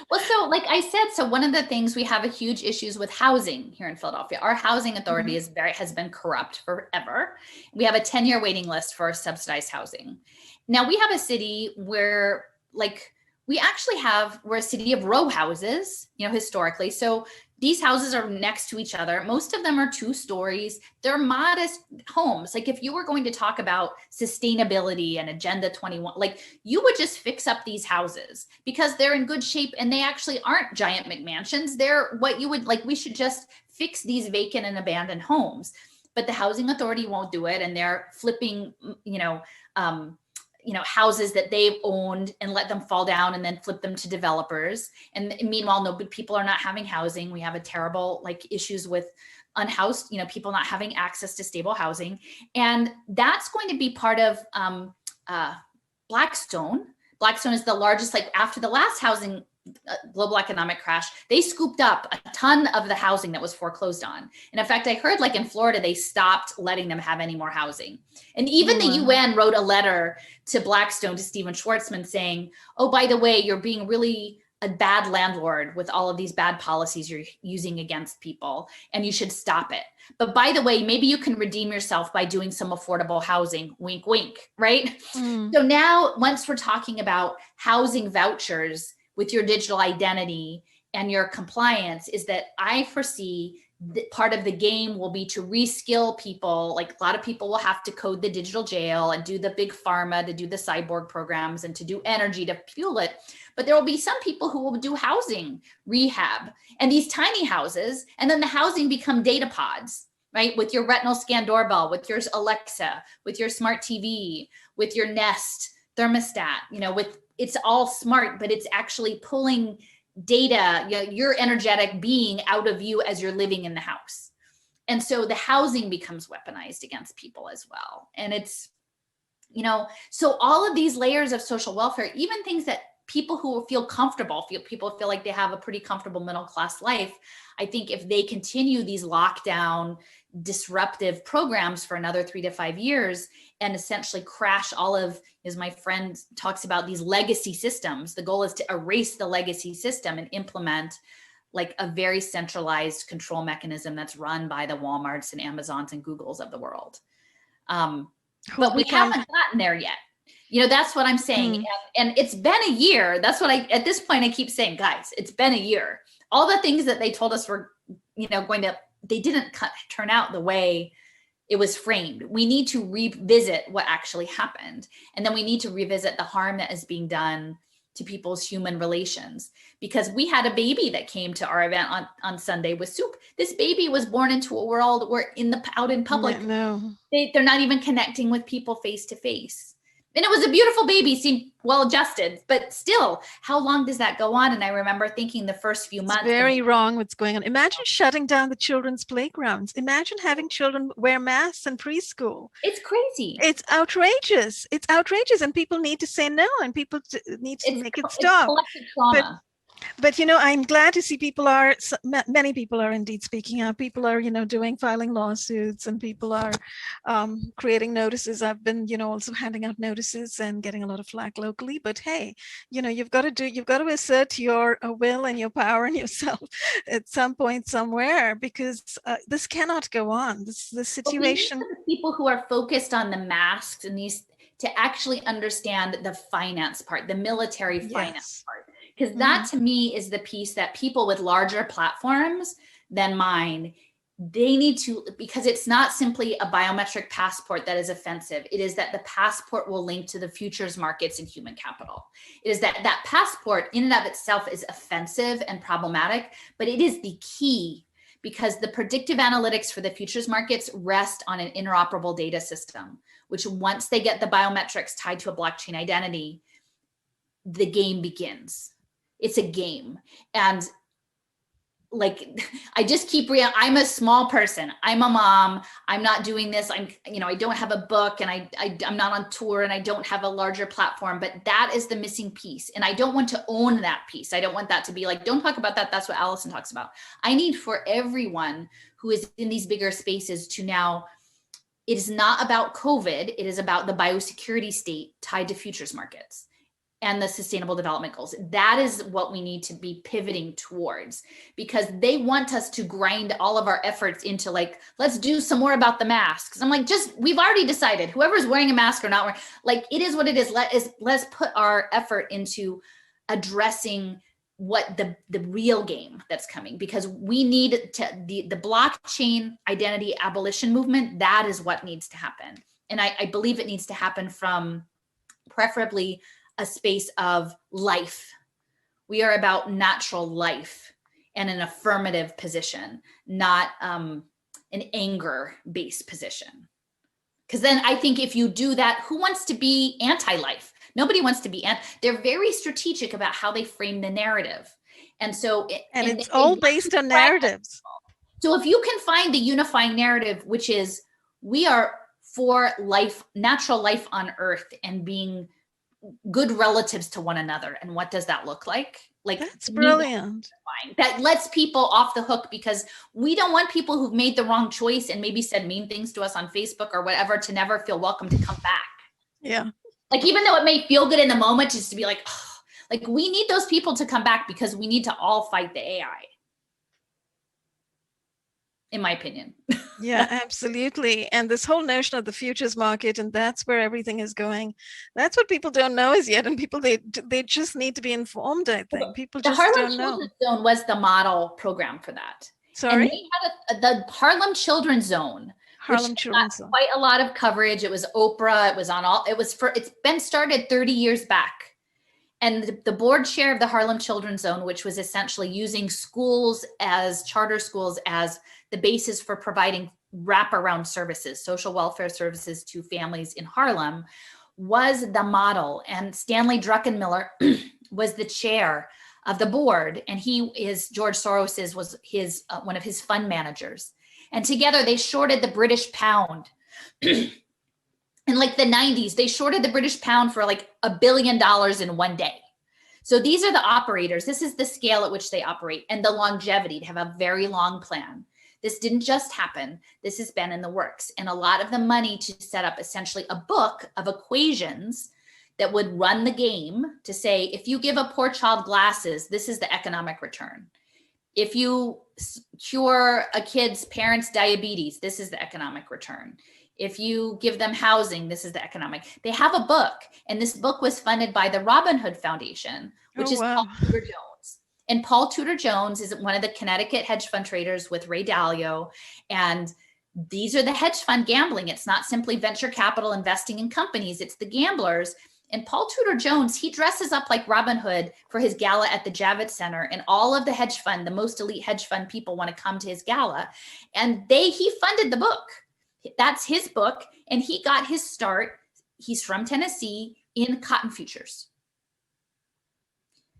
Well, so like I said, so one of the things we have a huge issues with housing here in Philadelphia. Our housing authority has been corrupt forever. We have a 10-year waiting list for subsidized housing. Now we have a city where we're a city of row houses, historically. So these houses are next to each other. Most of them are 2 stories. They're modest homes. Like if you were going to talk about sustainability and Agenda 21, like you would just fix up these houses because they're in good shape and they actually aren't giant McMansions. They're what you would like, we should just fix these vacant and abandoned homes. But the housing authority won't do it. And they're flipping, houses that they've owned and let them fall down and then flip them to developers. And meanwhile, people are not having housing. We have a terrible issues with unhoused, people not having access to stable housing. And that's going to be part of Blackstone. Blackstone is the largest, after the last housing global economic crash, they scooped up a ton of the housing that was foreclosed on. And in fact, I heard in Florida, they stopped letting them have any more housing. And even the UN wrote a letter to Blackstone, to Stephen Schwartzman saying, oh, by the way, you're being really a bad landlord with all of these bad policies you're using against people, and you should stop it. But by the way, maybe you can redeem yourself by doing some affordable housing, wink, wink, right? So now once we're talking about housing vouchers, with your digital identity and your compliance, is that I foresee that part of the game will be to reskill people. Like a lot of people will have to code the digital jail and do the big pharma to do the cyborg programs and to do energy to fuel it. But there will be some people who will do housing rehab and these tiny houses. And then the housing become data pods, right? With your retinal scan doorbell, with your Alexa, with your smart TV, with your Nest thermostat, with it's all smart, but it's actually pulling data, your energetic being out of you as you're living in the house. And so the housing becomes weaponized against people as well. And it's, so all of these layers of social welfare, even things that people who feel comfortable, people feel like they have a pretty comfortable middle class life. I think if they continue these lockdown disruptive programs for another 3 to 5 years and essentially crash all of, as my friend talks about, these legacy systems, the goal is to erase the legacy system and implement a very centralized control mechanism that's run by the Walmarts and Amazons and Googles of the world. But we haven't gotten there yet. That's what I'm saying. And it's been a year. That's what at this point, I keep saying, guys, it's been a year. All the things that they told us were, they didn't turn out the way it was framed. We need to revisit what actually happened. And then we need to revisit the harm that is being done to people's human relations. Because we had a baby that came to our event on Sunday with soup. This baby was born into a world where out in public, they're not even connecting with people face to face. And it was a beautiful baby, seemed well adjusted, but still, how long does that go on? And I remember thinking the first few months. It's very wrong what's going on. Imagine shutting down the children's playgrounds. Imagine having children wear masks in preschool. It's crazy. It's outrageous. It's outrageous. And people need to say no, and people need to make it stop. It's collective trauma. But I'm glad to see many people are indeed speaking out. People are, filing lawsuits, and people are creating notices. I've been, also handing out notices and getting a lot of flack locally. But hey, you've got to assert your will and your power in yourself at some point somewhere, because this cannot go on. The situation. Well, people who are focused on the masks and these to actually understand the finance part, the military finance part. Because that to me is the piece that people with larger platforms than mine, they need to, because it's not simply a biometric passport that is offensive. It is that the passport will link to the futures markets and human capital. It is that passport in and of itself is offensive and problematic, but it is the key, because the predictive analytics for the futures markets rest on an interoperable data system, which once they get the biometrics tied to a blockchain identity, the game begins. It's a game. And I just keep I'm a small person. I'm a mom. I'm not doing this. I don't have a book, and I'm not on tour, and I don't have a larger platform, but that is the missing piece. And I don't want to own that piece. I don't want that to be don't talk about that. That's what Allison talks about. I need for everyone who is in these bigger spaces to now, it is not about COVID. It is about the biosecurity state tied to futures markets. and the Sustainable Development Goals. That is what we need to be pivoting towards, because they want us to grind all of our efforts into like, let's do some more about the masks. I'm like, we've already decided whoever's wearing a mask or not wearing, like, it is what it is. Let's put our effort into addressing what the real game that's coming, because we need to, the blockchain identity abolition movement, that is what needs to happen. And I believe it needs to happen from preferably a space of life. We are about natural life and an affirmative position, not an anger-based position. Because then I think if you do that, who wants to be anti-life? Nobody wants to be they're very strategic about how they frame the narrative. And so it's all based on narratives. So if you can find the unifying narrative, which is we are for life, natural life on Earth, and being good relatives to one another. And what does that look like? Like, that's brilliant. That lets people off the hook, because we don't want people who've made the wrong choice and maybe said mean things to us on Facebook or whatever to never feel welcome to come back. Yeah. Like, even though it may feel good in the moment, just to be like, oh, like, we need those people to come back, because we need to all fight the AI. In my opinion. Yeah, absolutely. And this whole notion of the futures market, and that's where everything is going. That's what people don't know as yet. And people, they just need to be informed, I think. People just don't know. The Harlem Children's Zone was the model program for that. Sorry? And they had the Harlem Children's Zone. Harlem Children's Zone. Quite a lot of coverage. It was Oprah. It was on all, it's been started 30 years back. And the board chair of the Harlem Children's Zone, which was essentially using schools as charter schools as the basis for providing wraparound services, social welfare services to families in Harlem, was the model. And Stanley Druckenmiller was the chair of the board. And he is, George Soros was his one of his fund managers. And together they shorted the British pound. In like the 90s, they shorted the British pound for like $1 billion in one day. So these are the operators. This is the scale at which they operate, and the longevity to have a very long plan. This didn't just happen. This has been in the works. And a lot of the money to set up essentially a book of equations that would run the game to say, if you give a poor child glasses, this is the economic return. If you cure a kid's parents' diabetes, this is the economic return. If you give them housing, this is the economic. They have a book, and this book was funded by the Robin Hood Foundation, which is Paul Tudor Jones. And Paul Tudor Jones is one of the Connecticut hedge fund traders with Ray Dalio. And these are the hedge fund gambling. It's not simply venture capital investing in companies, it's the gamblers. And Paul Tudor Jones, he dresses up like Robin Hood for his gala at the Javits Center. And all of the hedge fund, the most elite hedge fund people want to come to his gala. And he funded the book. That's his book, and he got his start. He's from Tennessee in cotton futures.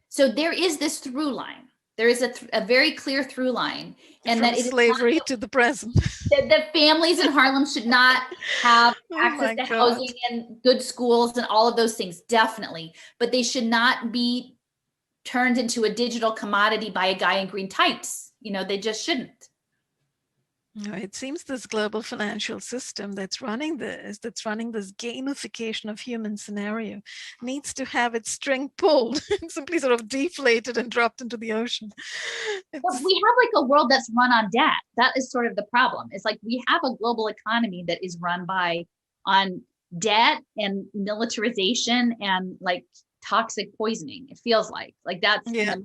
So there is this through line. There is a very clear through line, and from that it slavery to the present. That families in Harlem should not have access to housing and good schools and all of those things, definitely. But they should not be turned into a digital commodity by a guy in green tights. You know, they just shouldn't. No, it seems this global financial system that's running this gamification of human scenario needs to have its string pulled and simply sort of deflated and dropped into the ocean. Well, we have like a world that's run on debt. That is sort of the problem. It's like we have a global economy that is run on debt and militarization and like toxic poisoning. It feels like that's, yeah.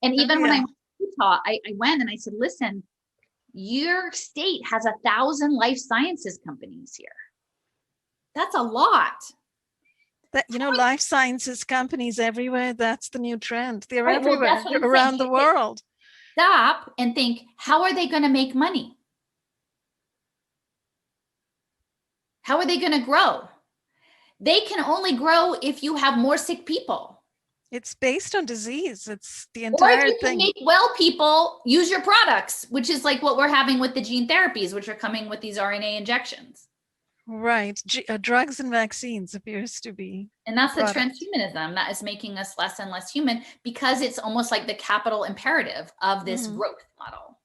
And even when I went to Utah, I went and I said, listen, your state has 1,000 life sciences companies here. That's a lot. That, life sciences companies everywhere, that's the new trend. They're everywhere, around the world. Stop and think, how are they going to make money? How are they going to grow? They can only grow if you have more sick people. It's based on disease. It's the entire thing. Or if you can make well people use your products, which is like what we're having with the gene therapies, which are coming with these RNA injections. Right. Drugs and vaccines appears to be. And that's the transhumanism that is making us less and less human, because it's almost like the capital imperative of this growth model.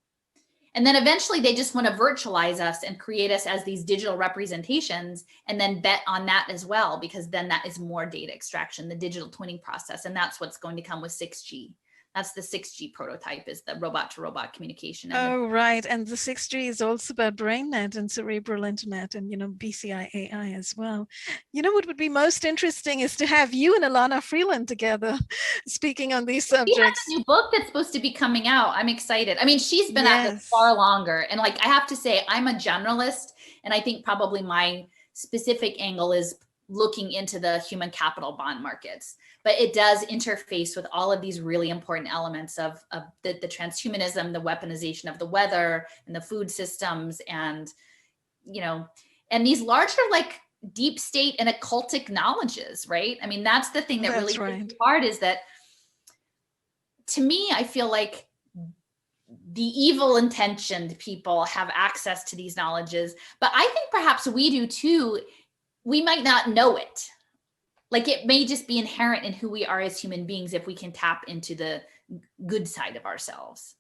And then eventually they just want to virtualize us and create us as these digital representations and then bet on that as well, because then that is more data extraction, the digital twinning process. And that's what's going to come with 6G. That's the 6G prototype, is the robot to robot communication. Oh, right. And the 6G is also about BrainNet and cerebral internet and, BCI AI as well. What would be most interesting is to have you and Alana Freeland together speaking on these subjects. She has a new book that's supposed to be coming out. I'm excited. I mean, she's been at this far longer. And I have to say, I'm a generalist. And I think probably my specific angle is looking into the human capital bond markets. But it does interface with all of these really important elements of the transhumanism, the weaponization of the weather and the food systems, and and these larger deep state and occultic knowledges, right? I mean, that's the thing that really hits hard, is that, to me, I feel like the evil intentioned people have access to these knowledges, but I think perhaps we do too. We might not know it. It may just be inherent in who we are as human beings if we can tap into the good side of ourselves.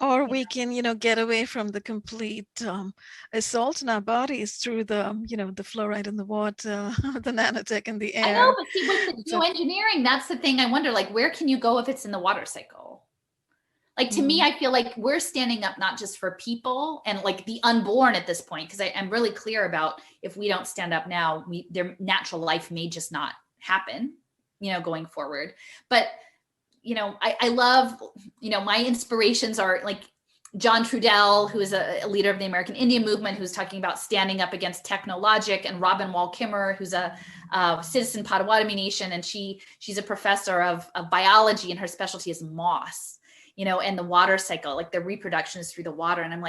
Or we can, get away from the complete assault on our bodies through the, the fluoride in the water, the nanotech in the air. I know, but see, with the geoengineering, that's the thing I wonder, where can you go if it's in the water cycle? To me, I feel like we're standing up not just for people and the unborn at this point, because I'm really clear about, if we don't stand up now, their natural life may just not happen, going forward. But, I love, my inspirations are John Trudell, who is a leader of the American Indian movement, who's talking about standing up against technologic, and Robin Wall-Kimmerer, who's a citizen Potawatomi Nation, and she's a professor of biology, and her specialty is moss. And the water cycle, the reproduction is through the water. And I'm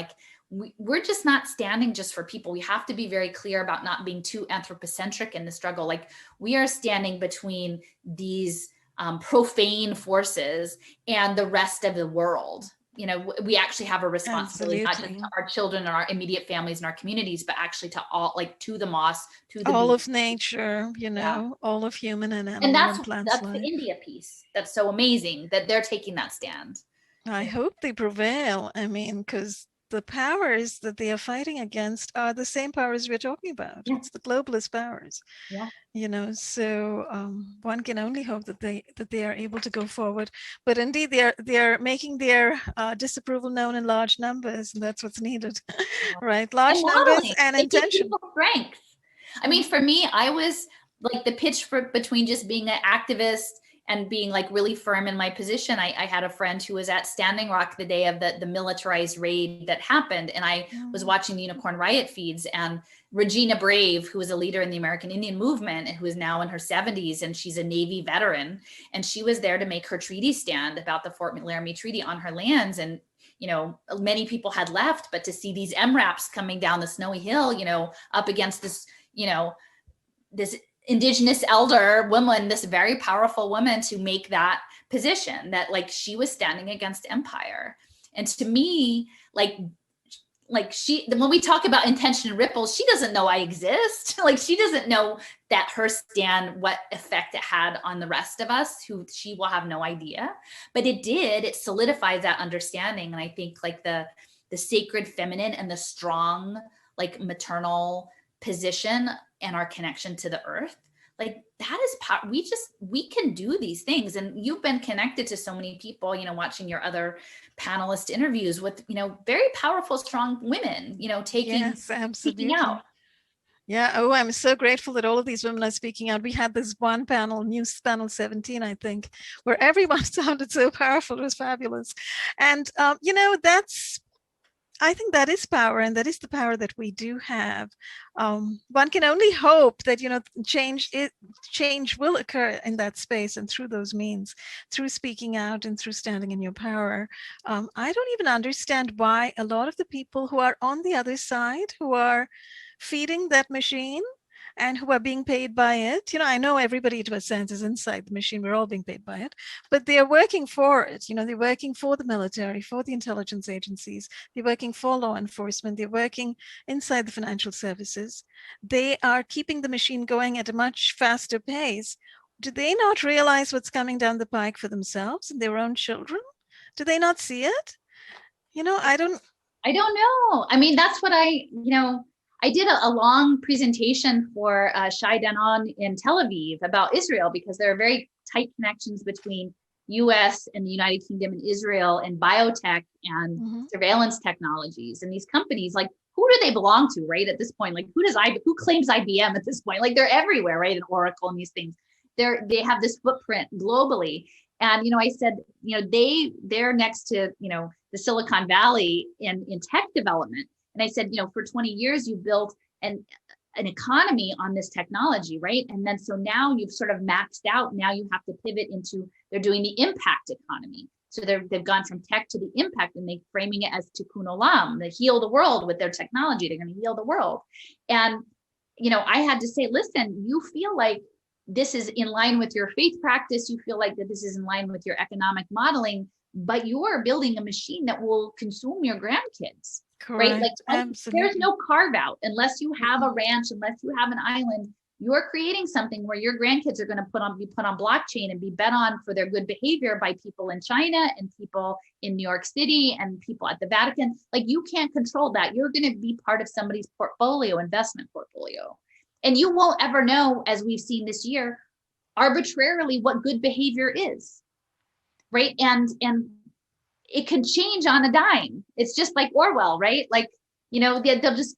we're just not standing just for people. We have to be very clear about not being too anthropocentric in the struggle. We are standing between these profane forces and the rest of the world. We actually have a responsibility, not just to our children and our immediate families and our communities, but actually to all, to the moss, to the all beach. Of nature, all of human and animal and that's the India piece. That's so amazing that they're taking that stand. I hope they prevail. I mean, because the powers that they are fighting against are the same powers we're talking about. Yeah. It's the globalist powers. Yeah. So one can only hope that they are able to go forward. But indeed, they are making their disapproval known in large numbers, and that's what's needed, right? Large numbers and intention. Strength. I mean, for me, I was the pitch between just being an activist and being really firm in my position. I had a friend who was at Standing Rock the day of the militarized raid that happened. And I was watching the Unicorn Riot feeds, and Regina Brave, who was a leader in the American Indian movement and who is now in her 70s, and she's a Navy veteran. And she was there to make her treaty stand about the Fort Laramie Treaty on her lands. And, many people had left, but to see these MRAPs coming down the snowy hill, up against this, this Indigenous elder woman, this very powerful woman, to make that position that she was standing against empire. And to me, when we talk about intention and ripples, she doesn't know I exist. She doesn't know that her stand, what effect it had on the rest of us, who she will have no idea. But it did, it solidifies that understanding. And I think the sacred feminine and the strong, maternal position and our connection to the earth, that is power. We can do these things. And you've been connected to so many people, watching your other panelist interviews with, very powerful, strong women, speaking out. Yeah. Oh, I'm so grateful that all of these women are speaking out. We had this one panel, News Panel 17, I think, where everyone sounded so powerful. It was fabulous. And, I think that is power, and that is the power that we do have. One can only hope that, change will occur in that space, and through those means, through speaking out and through standing in your power. I don't even understand why a lot of the people who are on the other side, who are feeding that machine and who are being paid by it, I know everybody to a sense is inside the machine, we're all being paid by it, but they're working for it. They're working for the military, for the intelligence agencies, they're working for law enforcement, they're working inside the financial services. They are keeping the machine going at a much faster pace. Do they not realize what's coming down the pike for themselves and their own children? Do they not see it? I don't know. I mean, that's what I did a long presentation for Shai Danon in Tel Aviv about Israel, because there are very tight connections between US and the United Kingdom and Israel and biotech and surveillance technologies. And these companies, like, who do they belong to, right? At this point, like, who claims IBM at this point? Like, they're everywhere, right? And Oracle and these things. They have this footprint globally. And, I said, they're next to, the Silicon Valley in tech development. And I said, for 20 years, you built an economy on this technology, right? And then so now you've sort of maxed out. Now you have to pivot into, they're doing the impact economy. So they've gone from tech to the impact, and they're framing it as tikkun olam, they heal the world with their technology. They're going to heal the world. And, I had to say, listen, you feel like this is in line with your faith practice. You feel like that this is in line with your economic modeling, but you're building a machine that will consume your grandkids. Correct. Right? Like, absolutely. There's no carve out unless you have a ranch, unless you have an island. You're creating something where your grandkids are going to be put on blockchain and be bet on for their good behavior by people in China and people in New York City and people at the Vatican. Like, you can't control that. You're going to be part of somebody's investment portfolio. And you won't ever know, as we've seen this year, arbitrarily what good behavior is, right? And it can change on a dime. It's just like Orwell, right? Like, they'll just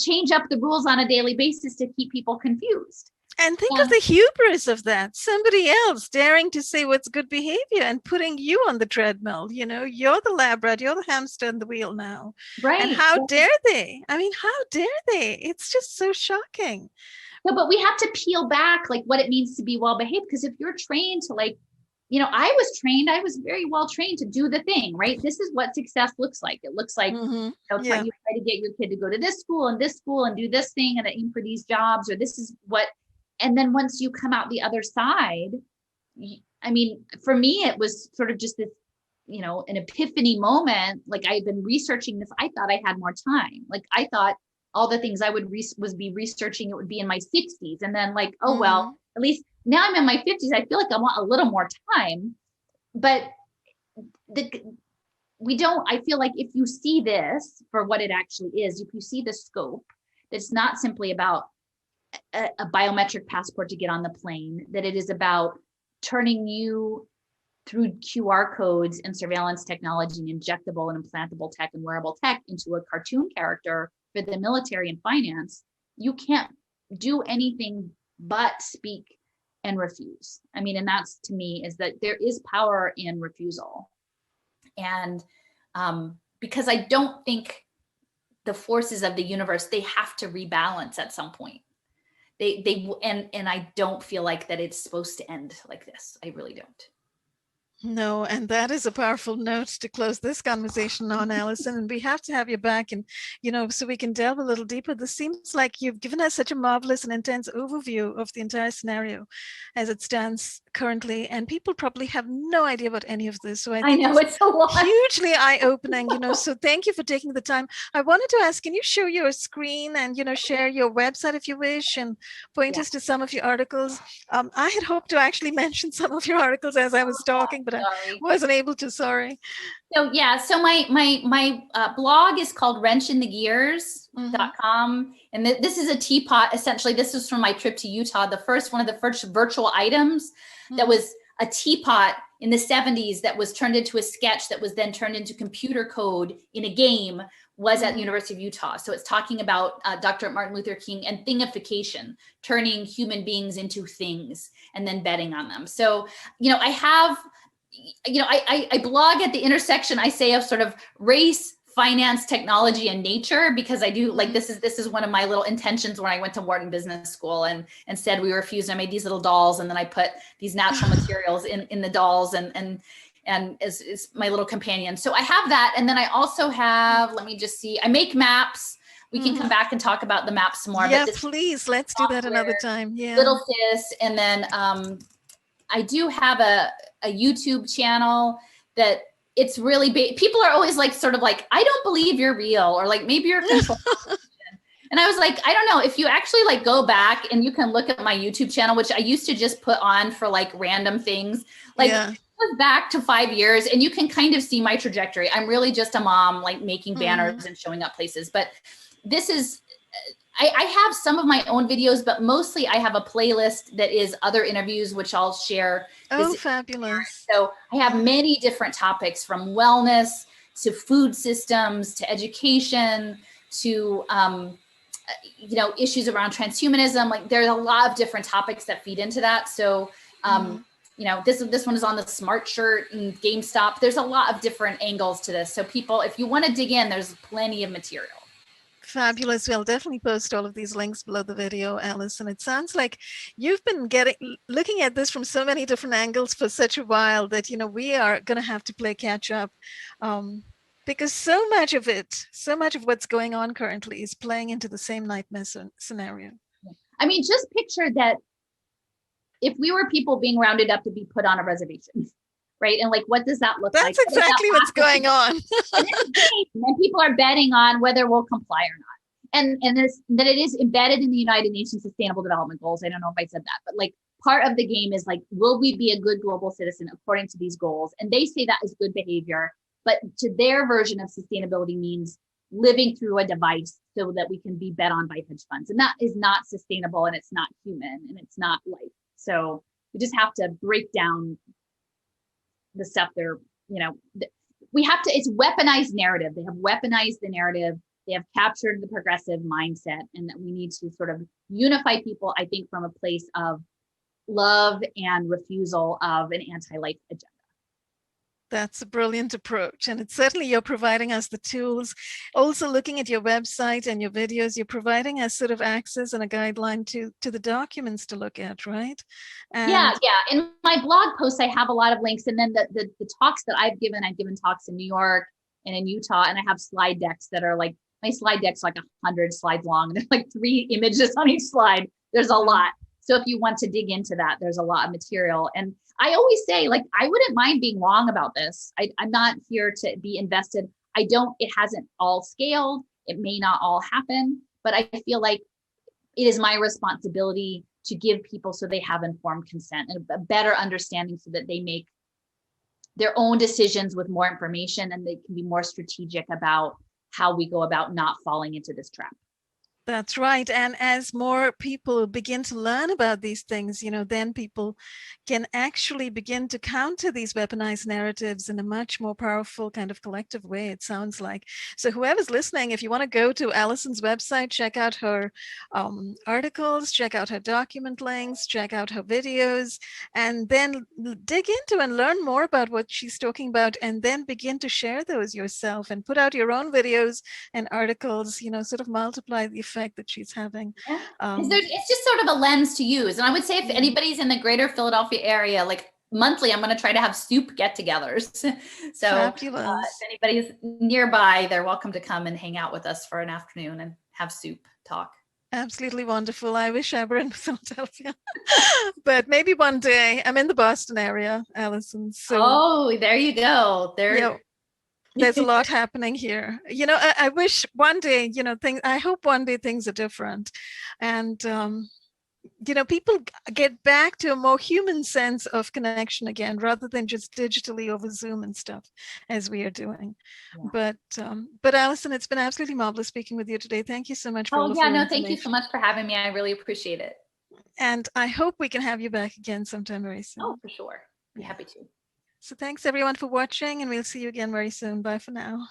change up the rules on a daily basis to keep people confused. And think of the hubris of that. Somebody else daring to say what's good behavior and putting you on the treadmill. You're the lab rat, you're the hamster in the wheel now. Right. And how dare they? I mean, how dare they? It's just so shocking. No, but we have to peel back, like, what it means to be well behaved. Because if you're trained to, like, I was very well trained to do the thing, right? This is what success looks like. It looks like, you try to get your kid to go to this school and do this thing and aim for these jobs, or this is what, and then once you come out the other side, I mean, for me, it was sort of just this, an epiphany moment. Like, I had been researching this. I thought I had more time. Like, I thought all the things I would be researching, it would be in my 60s. And then, like, oh, well, at least now I'm in my 50s. I feel like I want a little more time, but I feel like if you see this for what it actually is, if you see the scope, it's not simply about a biometric passport to get on the plane, that it is about turning you through QR codes and surveillance technology and injectable and implantable tech and wearable tech into a cartoon character for the military and finance. You can't do anything but speak and refuse. I mean, and that's, to me, is that there is power in refusal. And because I don't think the forces of the universe, they have to rebalance at some point. And I don't feel like that it's supposed to end like this. I really don't. No, and that is a powerful note to close this conversation on, Alison. And we have to have you back, and so we can delve a little deeper. This seems like you've given us such a marvelous and intense overview of the entire scenario as it stands currently, and people probably have no idea about any of this. So I know it's a lot. Hugely eye-opening. So thank you for taking the time. I wanted to ask, can you show your screen and share your website if you wish, and point us to some of your articles? I had hoped to actually mention some of your articles as I was talking, but I wasn't able to. Sorry. So my blog is called wrenchinthegears.com. And this is a teapot. Essentially, this is from my trip to Utah. One of the first virtual items that was a teapot in the 70s that was turned into a sketch that was then turned into computer code in a game was at the University of Utah. So it's talking about Dr. Martin Luther King and thingification, turning human beings into things and then betting on them. So, I have, I blog at the intersection, I say, of sort of race, finance, technology, and nature, because I do like, this is one of my little intentions when I went to Wharton Business School and said we were fused. I made these little dolls, and then I put these natural materials in the dolls and is my little companion. So I have that. And then I also have, let me just see, I make maps. We can come back and talk about the maps some more. Yeah, please. Let's do that another time. Yeah. Little Sis. And then I do have a YouTube channel that it's really big. People are always like, sort of like, I don't believe you're real, or like, maybe you're control. And I was like, I don't know, if you actually like go back and you can look at my YouTube channel, which I used to just put on for like random things, like back to 5 years, and you can kind of see my trajectory. I'm really just a mom, like making banners and showing up places. But this is, I have some of my own videos, but mostly I have a playlist that is other interviews, which I'll share. Oh, fabulous. So I have many different topics, from wellness to food systems, to education, to, you know, issues around transhumanism. Like there's a lot of different topics that feed into that. So, you know, this one is on the smart shirt and GameStop. There's a lot of different angles to this. So people, if you want to dig in, there's plenty of material. Fabulous. We'll definitely post all of these links below the video, Alison. It sounds like you've been looking at this from so many different angles for such a while that, you know, we are going to have to play catch up, because so much of what's going on currently is playing into the same nightmare scenario. I mean, just picture that if we were people being rounded up to be put on a reservation, right? And like, what does that look like? That's exactly what's going on. And people are betting on whether we'll comply or not. And that it is embedded in the United Nations Sustainable Development Goals. I don't know if I said that, but like part of the game is like, will we be a good global citizen according to these goals? And they say that is good behavior, but to their version of sustainability means living through a device so that we can be bet on by hedge funds. And that is not sustainable, and it's not human, and it's not life. So we just have to break down the stuff they're, you know, we have to, it's weaponized narrative. They have weaponized the narrative. They have captured the progressive mindset, and that we need to sort of unify people, I think, from a place of love and refusal of an anti-life agenda. That's a brilliant approach. And it's certainly, you're providing us the tools. Also looking at your website and your videos, you're providing us sort of access and a guideline to the documents to look at, right? And yeah. In my blog posts, I have a lot of links. And then the talks that I've given talks in New York and in Utah, and I have slide decks that are like, my slide deck's like 100 slides long. And there's like 3 images on each slide. There's a lot. So if you want to dig into that, there's a lot of material. And I always say, like, I wouldn't mind being wrong about this. I'm not here to be invested. It hasn't all scaled. It may not all happen, but I feel like it is my responsibility to give people so they have informed consent and a better understanding so that they make their own decisions with more information, and they can be more strategic about how we go about not falling into this trap. That's right. And as more people begin to learn about these things, you know, then people can actually begin to counter these weaponized narratives in a much more powerful kind of collective way, it sounds like. So whoever's listening, if you want to go to Alison's website, check out her articles, check out her document links, check out her videos, and then dig into and learn more about what she's talking about, and then begin to share those yourself and put out your own videos and articles, you know, sort of multiply the effect that she's having. It's just sort of a lens to use. And I would say if anybody's in the greater Philadelphia area, like monthly, I'm going to try to have soup get-togethers. So if anybody's nearby, they're welcome to come and hang out with us for an afternoon and have soup talk. Absolutely wonderful. I wish I were in Philadelphia, but maybe one day. I'm in the Boston area, Alison. So there you go. There's a lot happening here. You know, I wish one day, you know, I hope one day things are different. And, you know, people get back to a more human sense of connection again, rather than just digitally over Zoom and stuff as we are doing. Yeah. But Alison, it's been absolutely marvelous speaking with you today. Thank you so much for thank you so much for having me. I really appreciate it. And I hope we can have you back again sometime very soon. Oh, for sure. Be happy to. So thanks everyone for watching, and we'll see you again very soon. Bye for now.